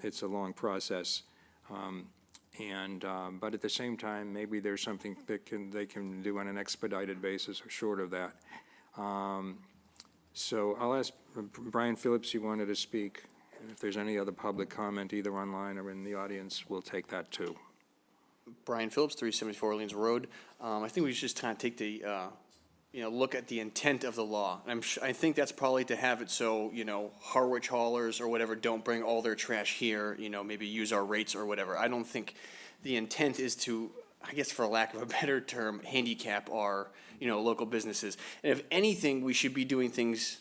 Speaker 1: It's a long process. But at the same time, maybe there's something that they can do on an expedited basis or short of that. So I'll ask Brian Phillips, you wanted to speak. And if there's any other public comment, either online or in the audience, we'll take that too.
Speaker 5: Brian Phillips, 374 Orleans Road. I think we should just kind of take the, look at the intent of the law. And I think that's probably to have it so, Harwich haulers or whatever don't bring all their trash here, maybe use our rates or whatever. I don't think the intent is to, I guess for lack of a better term, handicap our, local businesses. And if anything, we should be doing things,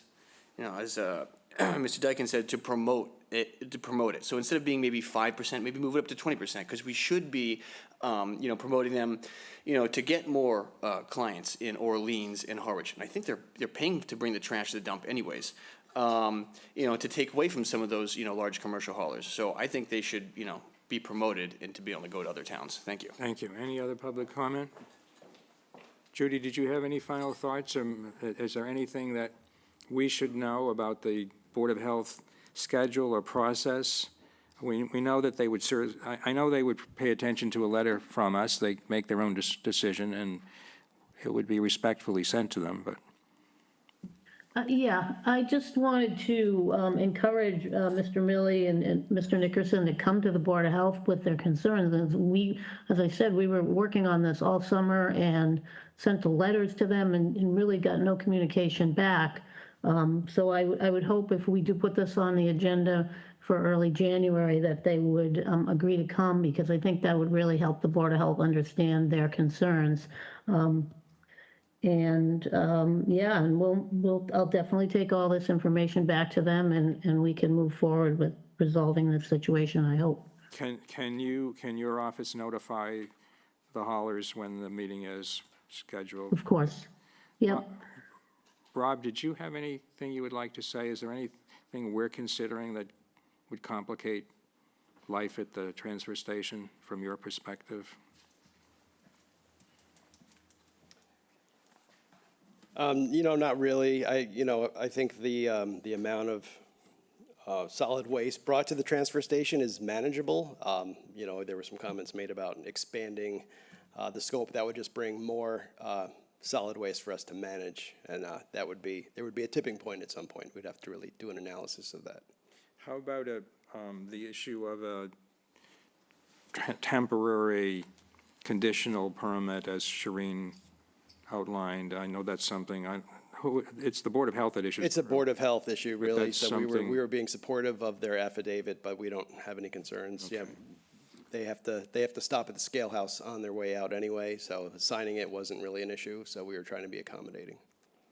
Speaker 5: as Mr. Dyken said, to promote it. So instead of being maybe 5%, maybe move it up to 20%, because we should be, promoting them, to get more clients in Orleans and Harwich. And I think they're paying to bring the trash to the dump anyways, to take away from some of those, large commercial haulers. So I think they should, be promoted and to be able to go to other towns. Thank you.
Speaker 1: Thank you. Any other public comment? Judy, did you have any final thoughts? Is there anything that we should know about the Board of Health schedule or process? We know that they would serve, I know they would pay attention to a letter from us. They make their own decision, and it would be respectfully sent to them, but.
Speaker 12: Yeah, I just wanted to encourage Mr. Milley and Mr. Nickerson to come to the Board of Health with their concerns. As I said, we were working on this all summer and sent the letters to them and really got no communication back. So I would hope if we do put this on the agenda for early January that they would agree to come, because I think that would really help the Board of Health understand their concerns. And I'll definitely take all this information back to them, and we can move forward with resolving this situation, I hope.
Speaker 1: Can your office notify the haulers when the meeting is scheduled?
Speaker 12: Of course. Yep.
Speaker 1: Rob, did you have anything you would like to say? Is there anything we're considering that would complicate life at the transfer station from your perspective?
Speaker 4: Not really. I think the amount of solid waste brought to the transfer station is manageable. There were some comments made about expanding the scope, that would just bring more solid waste for us to manage, and there would be a tipping point at some point. We'd have to really do an analysis of that.
Speaker 1: How about the issue of a temporary conditional permit, as Shireen outlined? I know that's something, it's the Board of Health that issues.
Speaker 4: It's a Board of Health issue, really,
Speaker 1: that's
Speaker 4: so we
Speaker 1: something-
Speaker 4: were being supportive of their affidavit, but we don't have any concerns. Yeah, they have to stop at the scale house on their way out anyway, so signing it wasn't really an issue, so we were trying to be accommodating.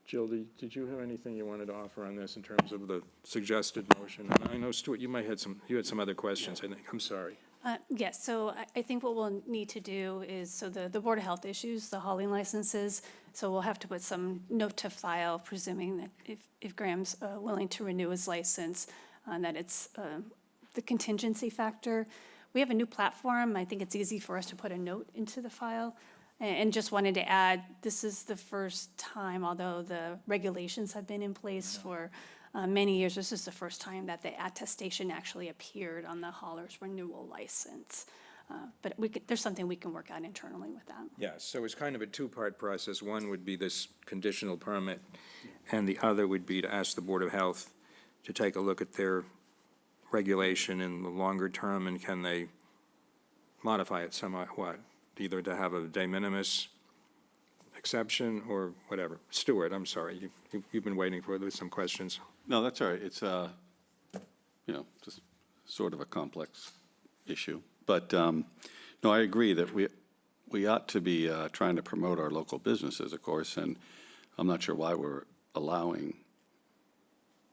Speaker 1: Jill, did you have anything you wanted to offer on this in terms of the suggested motion? And I know, Stuart, you had some other questions, I think. I'm sorry.
Speaker 13: Yes, so I think what we'll need to do is, so the Board of Health issues the hauling licenses, so we'll have to put some note to file, presuming that if Graham's willing to renew his license, that it's the contingency factor. We have a new platform. I think it's easy for us to put a note into the file. And just wanted to add, this is the first time, although the regulations have been in place for many years, this is the first time that the attestation actually appeared on the hauler's renewal license. But there's something we can work out internally with that.
Speaker 1: Yeah, so it's kind of a two-part process. One would be this conditional permit, and the other would be to ask the Board of Health to take a look at their regulation in the longer term, and can they modify it somewhat, either to have a de minimis exception or whatever. Stuart, I'm sorry, you've been waiting for, there's some questions.
Speaker 2: No, that's all right. It's, just sort of a complex issue. But, no, I agree that we ought to be trying to promote our local businesses, of course, and I'm not sure why we're allowing,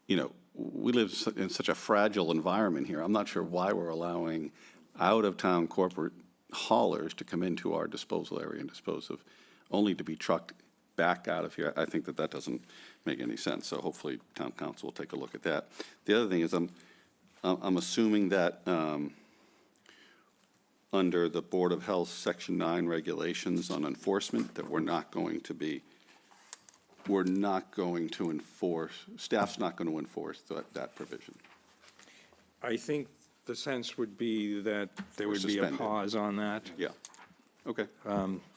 Speaker 2: we live in such a fragile environment here. I'm not sure why we're allowing out-of-town corporate haulers to come into our disposal area and dispose of, only to be trucked back out of here. I think that doesn't make any sense, so hopefully town council will take a look at that. The other thing is I'm assuming that under the Board of Health Section 9 regulations on enforcement, that we're not going to enforce, staff's not going to enforce that provision.
Speaker 1: I think the sense would be that there would be a
Speaker 2: Suspended.
Speaker 1: pause on that.
Speaker 2: Yeah, okay.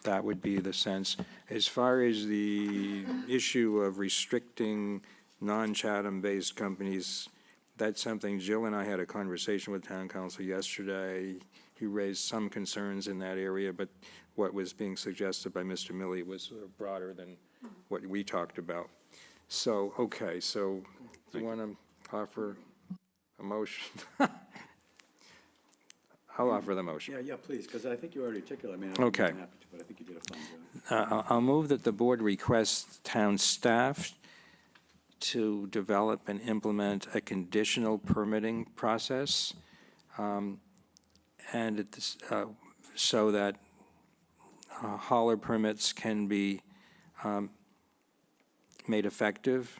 Speaker 1: That would be the sense. As far as the issue of restricting non-Chatham-based companies, that's something, Jill and I had a conversation with town council yesterday. He raised some concerns in that area, but what was being suggested by Mr. Milley was broader than what we talked about. So, okay, so you want to offer a motion? I'll offer the motion.
Speaker 3: Yeah, please, because I think you already articulated,
Speaker 1: Okay.
Speaker 3: but I think you did a fine job.
Speaker 1: I'll move that the board request town staff to develop and implement a conditional permitting process, and so that hauler permits can be made effective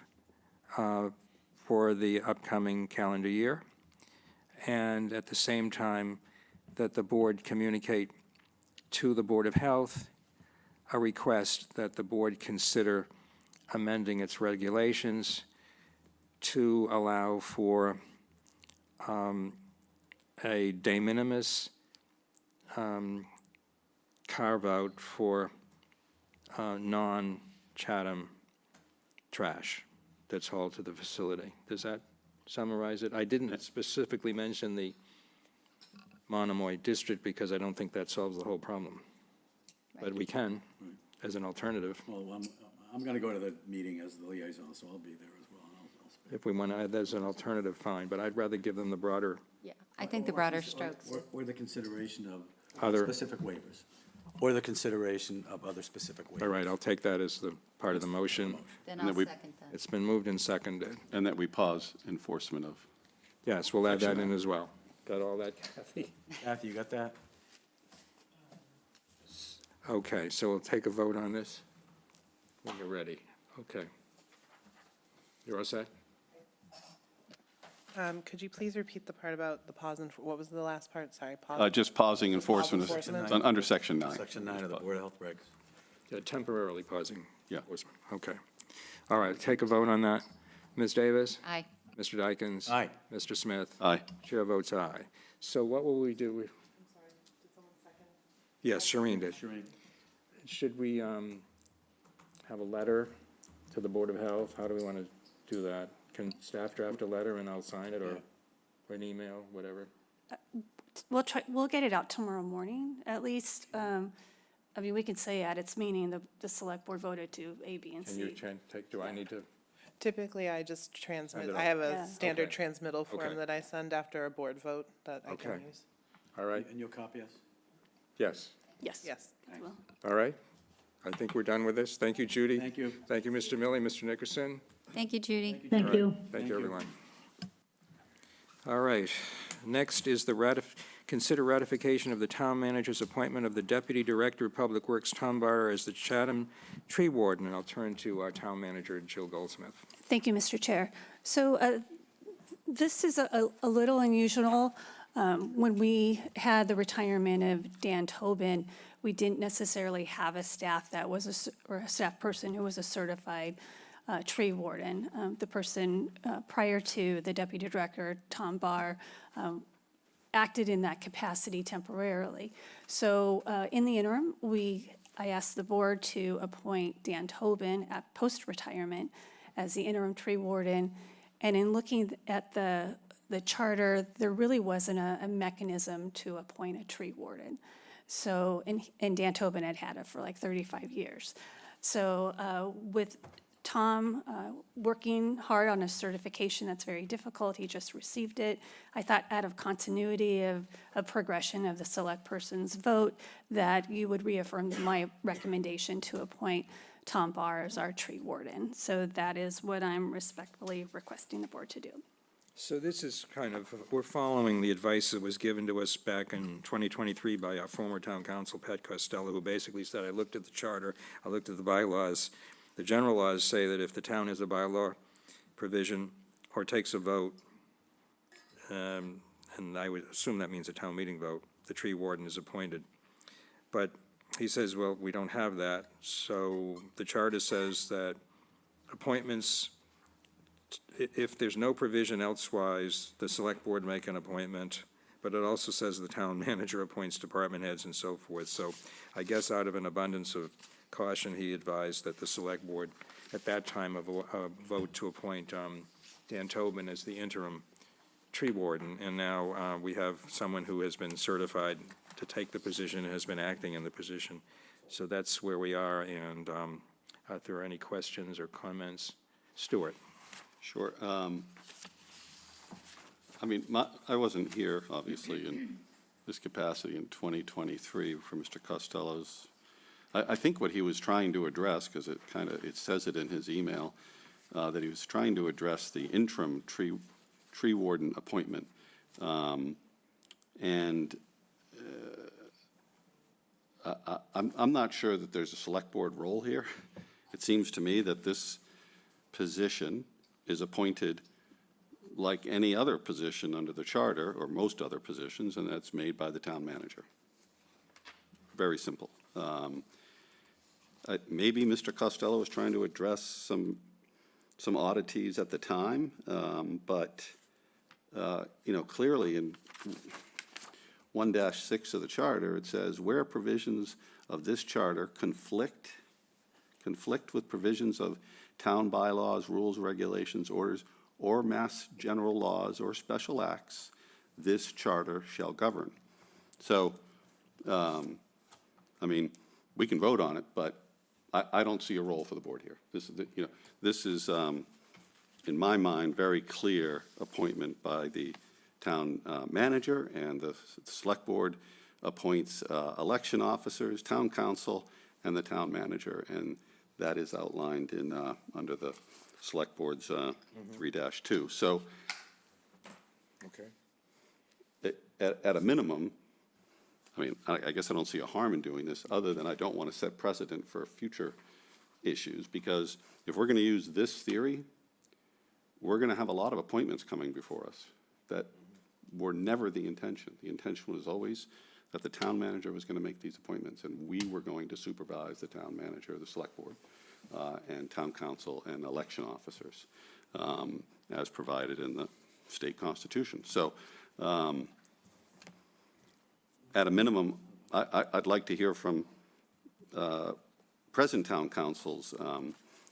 Speaker 1: for the upcoming calendar year, and at the same time that the board communicate to the Board of Health a request that the board consider amending its regulations to allow for a de minimis carve-out for non-Chatham trash that's hauled to the facility. Does that summarize it? I didn't specifically mention the Monomoy district because I don't think that solves the whole problem. But we can, as an alternative.
Speaker 3: Well, I'm going to go to the meeting as the liaison, so I'll be there as well. I'll speak.
Speaker 1: If we want to add that as an alternative, fine, but I'd rather give them the broader,
Speaker 7: Yeah, I think the broader strokes.
Speaker 3: Or the consideration of
Speaker 1: Other-
Speaker 3: specific waivers. Or the consideration of other specific waivers.
Speaker 1: all right, I'll take that as the part of the motion.
Speaker 7: Then
Speaker 2: And
Speaker 7: I'll
Speaker 2: then we-
Speaker 7: second that.
Speaker 1: It's been moved and seconded.
Speaker 2: And that we pause enforcement of,
Speaker 1: Yes, we'll add that in as well. Got all that, Kathy?
Speaker 3: Kathy, you got that?
Speaker 1: Okay, so we'll take a vote on this when you're ready. Okay. You're all set?
Speaker 14: Could you please repeat the part about the pause and, what was the last part? Sorry, pause.
Speaker 2: just pausing enforcement
Speaker 14: enforcement?
Speaker 2: under Section 9.
Speaker 3: Section 9 of the Board of Health regs.
Speaker 1: Yeah, temporarily pausing.
Speaker 2: Yeah.
Speaker 1: enforcement. Okay. All right, take a vote on that. Ms. Davis?
Speaker 7: Aye.
Speaker 1: Mr. Dykens?
Speaker 3: Aye.
Speaker 1: Mr. Smith?
Speaker 2: Aye.
Speaker 1: Chair votes aye. So what will we do?
Speaker 14: I'm sorry, did someone second?
Speaker 1: Yes, Shereen did. should we have a letter to the Board of Health? How do we want to do that? Can staff draft a letter and I'll sign it, or an email, whatever?
Speaker 13: We'll get it out tomorrow morning, at least. I mean, we can say at its meeting, the select board voted to A, B, and
Speaker 1: Can you
Speaker 13: C.
Speaker 1: do I need to?
Speaker 14: Typically, I just transmit,
Speaker 1: Send it
Speaker 14: I
Speaker 1: out.
Speaker 14: have
Speaker 13: Yeah.
Speaker 14: a standard
Speaker 1: Okay.
Speaker 14: transmittal
Speaker 1: Okay.
Speaker 14: form that I send after a board vote that I can
Speaker 1: Okay.
Speaker 14: use.
Speaker 1: All right,
Speaker 3: And you'll copy us?
Speaker 1: yes,
Speaker 13: Yes.
Speaker 14: Yes.
Speaker 13: I will.
Speaker 1: all right. I think we're done with this. Thank you, Judy.
Speaker 3: Thank you.
Speaker 1: Thank you, Mr. Millie, Mr. Nickerson.
Speaker 7: Thank you, Judy.
Speaker 12: Thank you.
Speaker 1: Thank you, everyone. All right, next is the consider ratification of the town manager's appointment of the Deputy Director of Public Works, Tom Barr, as the Chatham Tree Warden, and I'll turn to our town manager, Jill Goldsmith.
Speaker 13: Thank you, Mr. Chair. So this is a little unusual. When we had the retirement of Dan Tobin, we didn't necessarily have a staff that was or a staff person who was a certified tree warden. The person prior to the deputy director, Tom Barr, acted in that capacity temporarily. So in the interim, I asked the board to appoint Dan Tobin at post-retirement as the interim tree warden. And in looking at the charter, there really wasn't a mechanism to appoint a tree warden. So, and Dan Tobin had it for like 35 years. So with Tom working hard on a certification that's very difficult, he just received it. I thought out of continuity of progression of the select person's vote, that you would reaffirm my recommendation to appoint Tom Barr as our tree warden. So that is what I'm respectfully requesting the board to do.
Speaker 1: So this is we're following the advice that was given to us back in 2023 by our former town council, Pat Costello, who basically said, I looked at the charter, I looked at the bylaws. The general laws say that if the town has a bylaw provision or takes a vote, and I would assume that means a town meeting vote, the tree warden is appointed. But he says, well, we don't have that. So the charter says that appointments, if there's no provision elsewise, the select board make an appointment, but it also says the town manager appoints department heads and so forth. So I guess out of an abundance of caution, he advised that the select board, at that time, vote to appoint Dan Tobin as the interim tree warden. And now we have someone who has been certified to take the position and has been acting in the position. So that's where we are. And if there are any questions or comments, Stuart.
Speaker 2: Sure. I mean, I wasn't here, obviously, in this capacity in 2023 for Mr. Costello's. I think what he was trying to address, because it says it in his email, that he was trying to address the interim tree warden appointment. I'm not sure that there's a select board role here. It seems to me that this position is appointed like any other position under the charter, or most other positions, and that's made by the town manager. Very simple. Maybe Mr. Costello was trying to address some oddities at the time, but clearly in 1-6 of the charter, it says, where provisions of this charter conflict with provisions of town bylaws, rules, regulations, orders, or mass general laws or special acts, this charter shall govern. So, we can vote on it, but I don't see a role for the board here. This is, in my mind, very clear appointment by the town manager, and the select board appoints election officers, town council, and the town manager, and that is outlined in under the select board's 3-2. So,
Speaker 1: Okay.
Speaker 2: at a minimum, I guess I don't see a harm in doing this, other than I don't want to set precedent for future issues, because if we're going to use this theory, we're going to have a lot of appointments coming before us that were never the intention. The intention was always that the town manager was going to make these appointments, and we were going to supervise the town manager, the select board, and town council and election officers, as provided in the state constitution. So, at a minimum, I'd like to hear from present town council's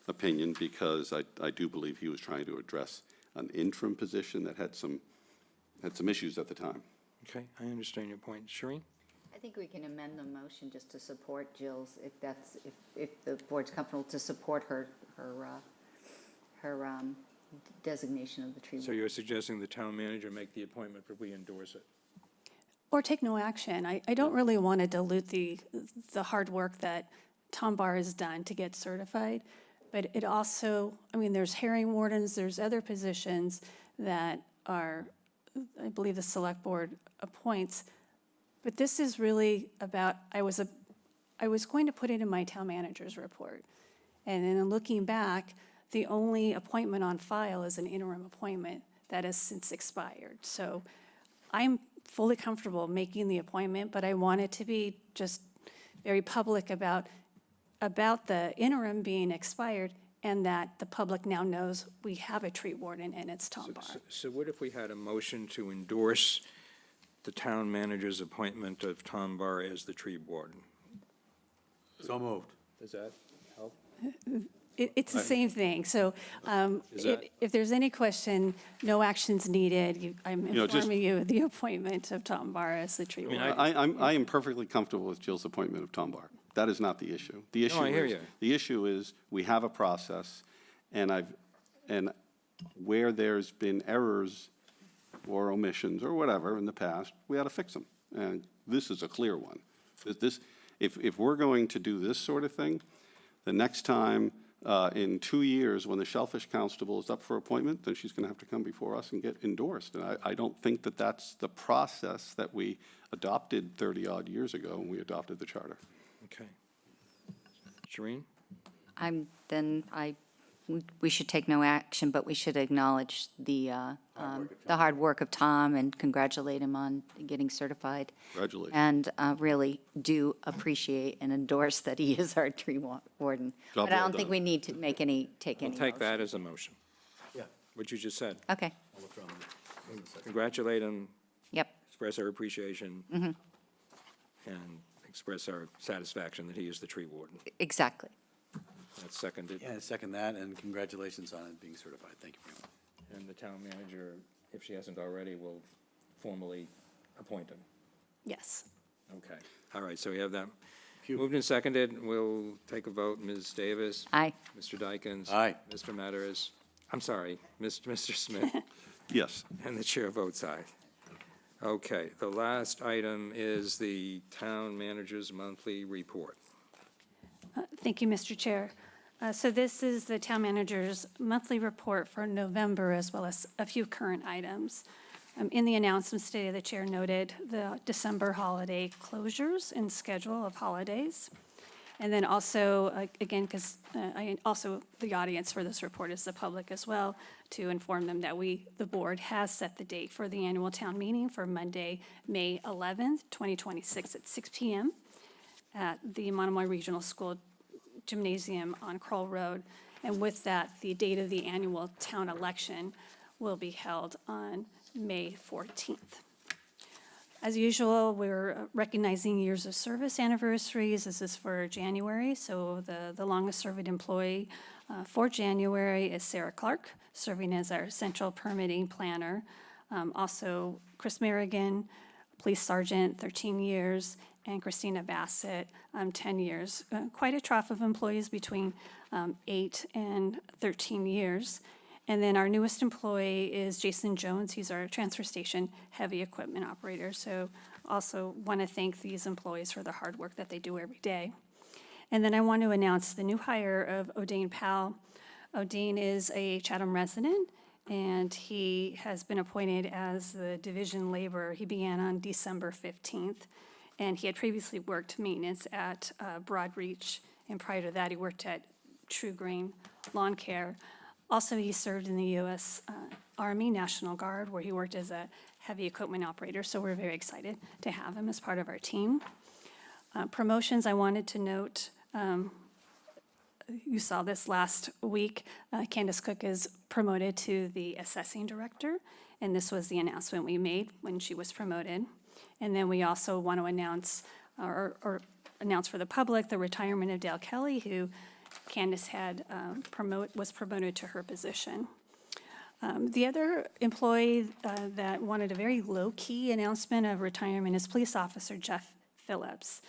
Speaker 2: opinion, because I do believe he was trying to address an interim position that had some issues at the time.
Speaker 1: Okay, I understand your point. Shereen?
Speaker 7: I think we can amend the motion just to support Jill's, if the board's comfortable to support her designation of the tree
Speaker 1: So
Speaker 7: warden.
Speaker 1: you're suggesting the town manager make the appointment, but we endorse it?
Speaker 13: Or take no action. I don't really want to dilute the hard work that Tom Barr has done to get certified, but it also, I mean, there's hearing wardens, there's other positions that are, I believe the select board appoints, but this is really about, I was going to put it in my town manager's report. And then looking back, the only appointment on file is an interim appointment that has since expired. So I'm fully comfortable making the appointment, but I want it to be just very public about the interim being expired and that the public now knows we have a tree warden and it's Tom Barr.
Speaker 1: So what if we had a motion to endorse the town manager's appointment of Tom Barr as the tree warden?
Speaker 3: So moved.
Speaker 1: Does that help?
Speaker 13: It's the same thing. So if there's any question, no action's needed. I'm
Speaker 2: know, just-
Speaker 13: informing you of the appointment of Tom Barr as the tree
Speaker 1: mean,
Speaker 13: warden.
Speaker 2: I am perfectly comfortable with Jill's appointment of Tom Barr. That is not the issue. The issue
Speaker 1: I hear
Speaker 2: is,
Speaker 1: you.
Speaker 2: the issue is, we have a process, and where there's been errors or omissions or whatever in the past, we ought to fix them. And this is a clear one. If we're going to do this sort of thing, the next time, in 2 years, when the Shellfish Constable is up for appointment, then she's going to have to come before us and get endorsed. And I don't think that that's the process that we adopted 30-odd years ago when we adopted the charter.
Speaker 1: Okay. Shereen?
Speaker 7: We should take no action, but we should acknowledge the hard work of Tom and congratulate him on getting certified.
Speaker 2: Congratulations.
Speaker 7: And really do appreciate and endorse that he is our tree warden.
Speaker 2: Job
Speaker 7: But I
Speaker 2: well
Speaker 7: don't think
Speaker 2: done.
Speaker 7: we need to take any
Speaker 1: We'll take
Speaker 7: motion.
Speaker 1: that as a motion.
Speaker 3: Yeah.
Speaker 1: What you just said.
Speaker 7: Okay,
Speaker 1: Congratulate him,
Speaker 7: yep.
Speaker 1: express our appreciation, and express our satisfaction that he is the tree warden.
Speaker 7: Exactly.
Speaker 1: That's seconded.
Speaker 3: Yeah, I second that, and congratulations on it being certified. Thank you very much.
Speaker 1: And the town manager, if she hasn't already, will formally appoint him.
Speaker 13: Yes.
Speaker 1: Okay. All right, so we have that. Moved and seconded. We'll take a vote. Ms. Davis?
Speaker 7: Aye.
Speaker 1: Mr. Dykens?
Speaker 3: Aye.
Speaker 1: Mr. Metters? I'm sorry, Mr. Smith?
Speaker 2: Yes.
Speaker 1: And the chair votes aye. Okay, the last item is the town manager's monthly report.
Speaker 13: Thank you, Mr. Chair. So this is the town manager's monthly report for November, as well as a few current items. In the announcements today, the chair noted the December holiday closures and schedule of holidays. And then also, again, because the audience for this report is the public as well, to inform them that the board has set the date for the annual town meeting for Monday, May 11th, 2026 at 6 p.m. at the Monomoy Regional School Gymnasium on Kroll Road. And with that, the date of the annual town election will be held on May 14th. As usual, we're recognizing years of service anniversaries. This is for January, so the longest-serving employee for January is Sarah Clark, serving as our central permitting planner. Also, Chris Merrigan, police sergeant, 13 years, and Christina Bassett, 10 years. Quite a trough of employees between 8 and 13 years. And then our newest employee is Jason Jones. He's our transfer station heavy equipment operator. So also want to thank these employees for the hard work that they do every day. And then I want to announce the new hire of Odane Powell. Odane is a Chatham resident, and he has been appointed as the division laborer. He began on December 15th, and he had previously worked maintenance at Broadreach, and prior to that, he worked at True Green Lawn Care. Also, he served in the U.S. Army National Guard, where he worked as a heavy equipment operator, so we're very excited to have him as part of our team. Promotions, I wanted to note, you saw this last week, Candace Cook is promoted to the assessing director, and this was the announcement we made when she was promoted. And then we also want to announce or announce for the public the retirement of Dale Kelly, who Candace had was promoted to her position. The other employee that wanted a very low-key announcement of retirement is Police Officer Jeff Phillips.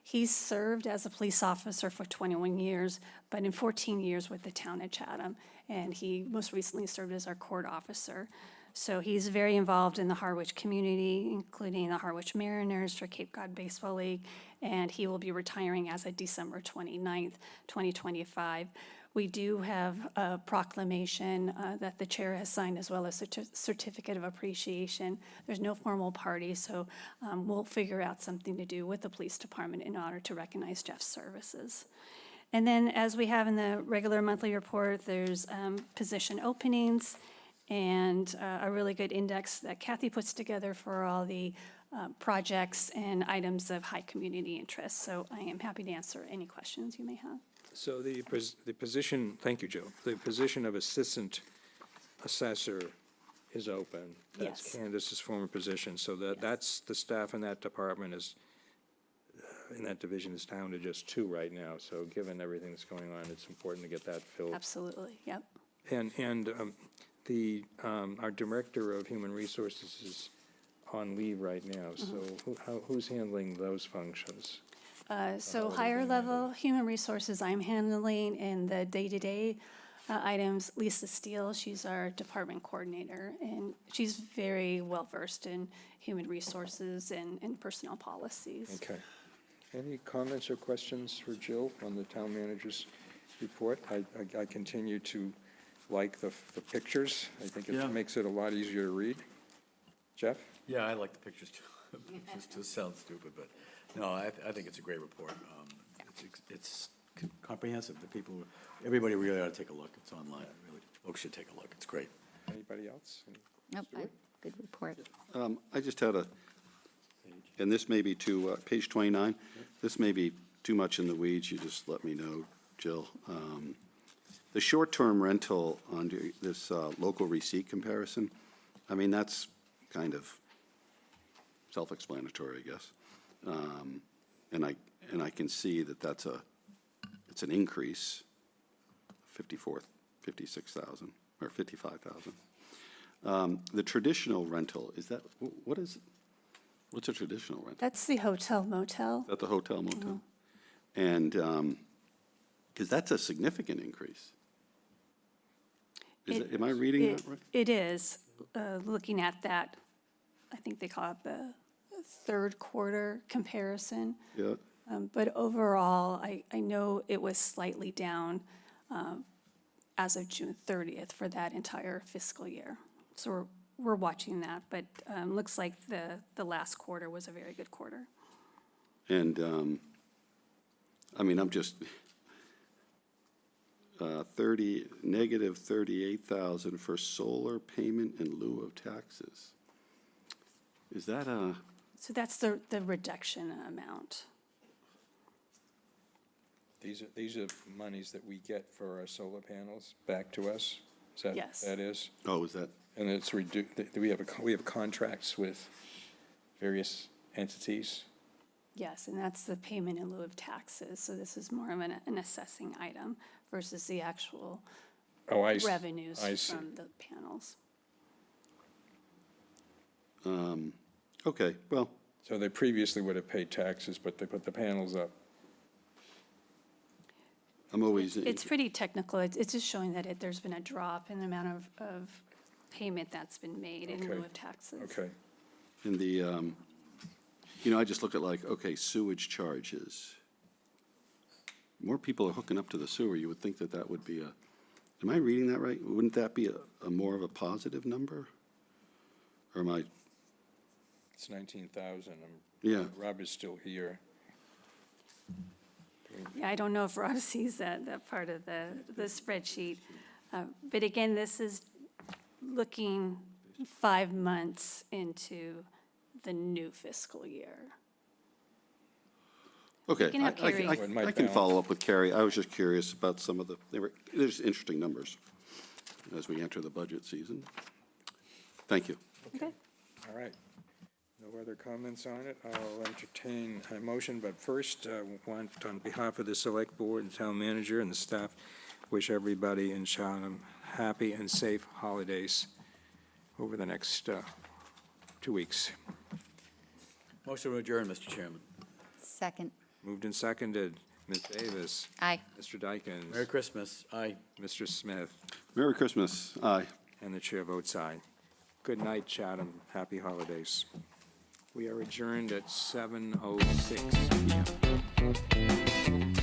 Speaker 13: He's served as a police officer for 21 years, but in 14 years with the town of Chatham, and he most recently served as our court officer. So he's very involved in the Harwich community, including the Harwich Mariners for Cape Cod Baseball League, and he will be retiring as of December 29th, 2025. We do have a proclamation that the chair has signed, as well as a certificate of appreciation. There's no formal party, so we'll figure out something to do with the police department in order to recognize Jeff's services. And then, as we have in the regular monthly report, there's position openings and a really good index that Kathy puts together for all the projects and items of high community interest. So I am happy to answer any questions you may have.
Speaker 1: So the position, thank you, Jill, the position of assistant assessor is open. That's
Speaker 13: Yes.
Speaker 1: Candace's former position, so that's the staff in that department is, in that division is down to just 2 right now. So given everything that's going on, it's important to get that filled.
Speaker 13: Absolutely, yep.
Speaker 1: And our Director of Human Resources is on leave right now, so who's handling those functions?
Speaker 13: So higher level human resources I'm handling, and the day-to-day items, Lisa Steele, she's our department coordinator, and she's very well-versed in human resources and personnel policies.
Speaker 1: Okay. Any comments or questions for Jill on the town manager's report? I continue to like the pictures. I think it makes it a lot easier to read. Jeff?
Speaker 3: Yeah, I like the pictures too. It sounds stupid, but no, I think it's a great report. It's comprehensive. Everybody really ought to take a look. It's online. Really, folks should take a look. It's great.
Speaker 1: Anybody else?
Speaker 7: Nope, good report.
Speaker 2: I just had and this may be to page 29. This may be too much in the weeds. You just let me know, Jill. The short-term rental under this local receipt comparison, I mean, that's kind of self-explanatory, I guess. And I can see that it's an increase, 56,000 or 55,000. The traditional rental, is that, what's a traditional rental?
Speaker 13: That's the hotel motel.
Speaker 2: Is that the hotel motel? And, because that's a significant increase. Am I reading that right?
Speaker 13: It is, looking at that, I think they call it the third quarter comparison.
Speaker 2: Yeah.
Speaker 13: But overall, I know it was slightly down as of June 30th for that entire fiscal year. So we're watching that, but looks like the last quarter was a very good quarter.
Speaker 2: And, I mean, I'm just, negative 38,000 for solar payment in lieu of taxes. Is that
Speaker 13: So that's the reduction amount.
Speaker 1: These are monies that we get for our solar panels back to us? Is that?
Speaker 13: Yes.
Speaker 1: That is?
Speaker 2: oh, is that,
Speaker 1: And it's we have contracts with various entities?
Speaker 13: Yes, and that's the payment in lieu of taxes. So this is more of an assessing item versus the actual revenues from the panels.
Speaker 2: okay, well,
Speaker 1: So they previously would have paid taxes, but they put the panels up.
Speaker 2: I'm always.
Speaker 13: It's pretty technical. It's just showing that there's been a drop in the amount of payment that's been made in lieu
Speaker 1: Okay.
Speaker 13: of taxes.
Speaker 1: Okay.
Speaker 2: In the, I just look at like, okay, sewage charges. More people are hooking up to the sewer. You would think that that would be am I reading that right? Wouldn't that be a more of a positive number? Or am I,
Speaker 1: It's 19,000.
Speaker 2: Yeah.
Speaker 1: Rob is still here.
Speaker 13: Yeah, I don't know if Rob sees that part of the spreadsheet. But again, this is looking 5 months into the new fiscal year.
Speaker 2: okay.
Speaker 13: can have Carrie-
Speaker 2: I can follow up with Carrie. I was just curious about some of there's interesting numbers as we enter the budget season. Thank you.
Speaker 13: Okay.
Speaker 1: All right. No other comments on it. I'll entertain a motion, but first, want, on behalf of the Select Board and Town Manager and the staff, wish everybody in Chatham happy and safe holidays over the next 2 weeks.
Speaker 3: Motion to adjourn, Mr. Chairman.
Speaker 7: Second.
Speaker 1: Moved and seconded. Ms. Davis.
Speaker 7: Aye.
Speaker 1: Mr. Dykens.
Speaker 3: Merry Christmas. Aye.
Speaker 1: Mr. Smith.
Speaker 2: Merry Christmas. Aye.
Speaker 1: And the chair votes aye. Good night, Chatham. Happy holidays. We are adjourned at 7:06 PM.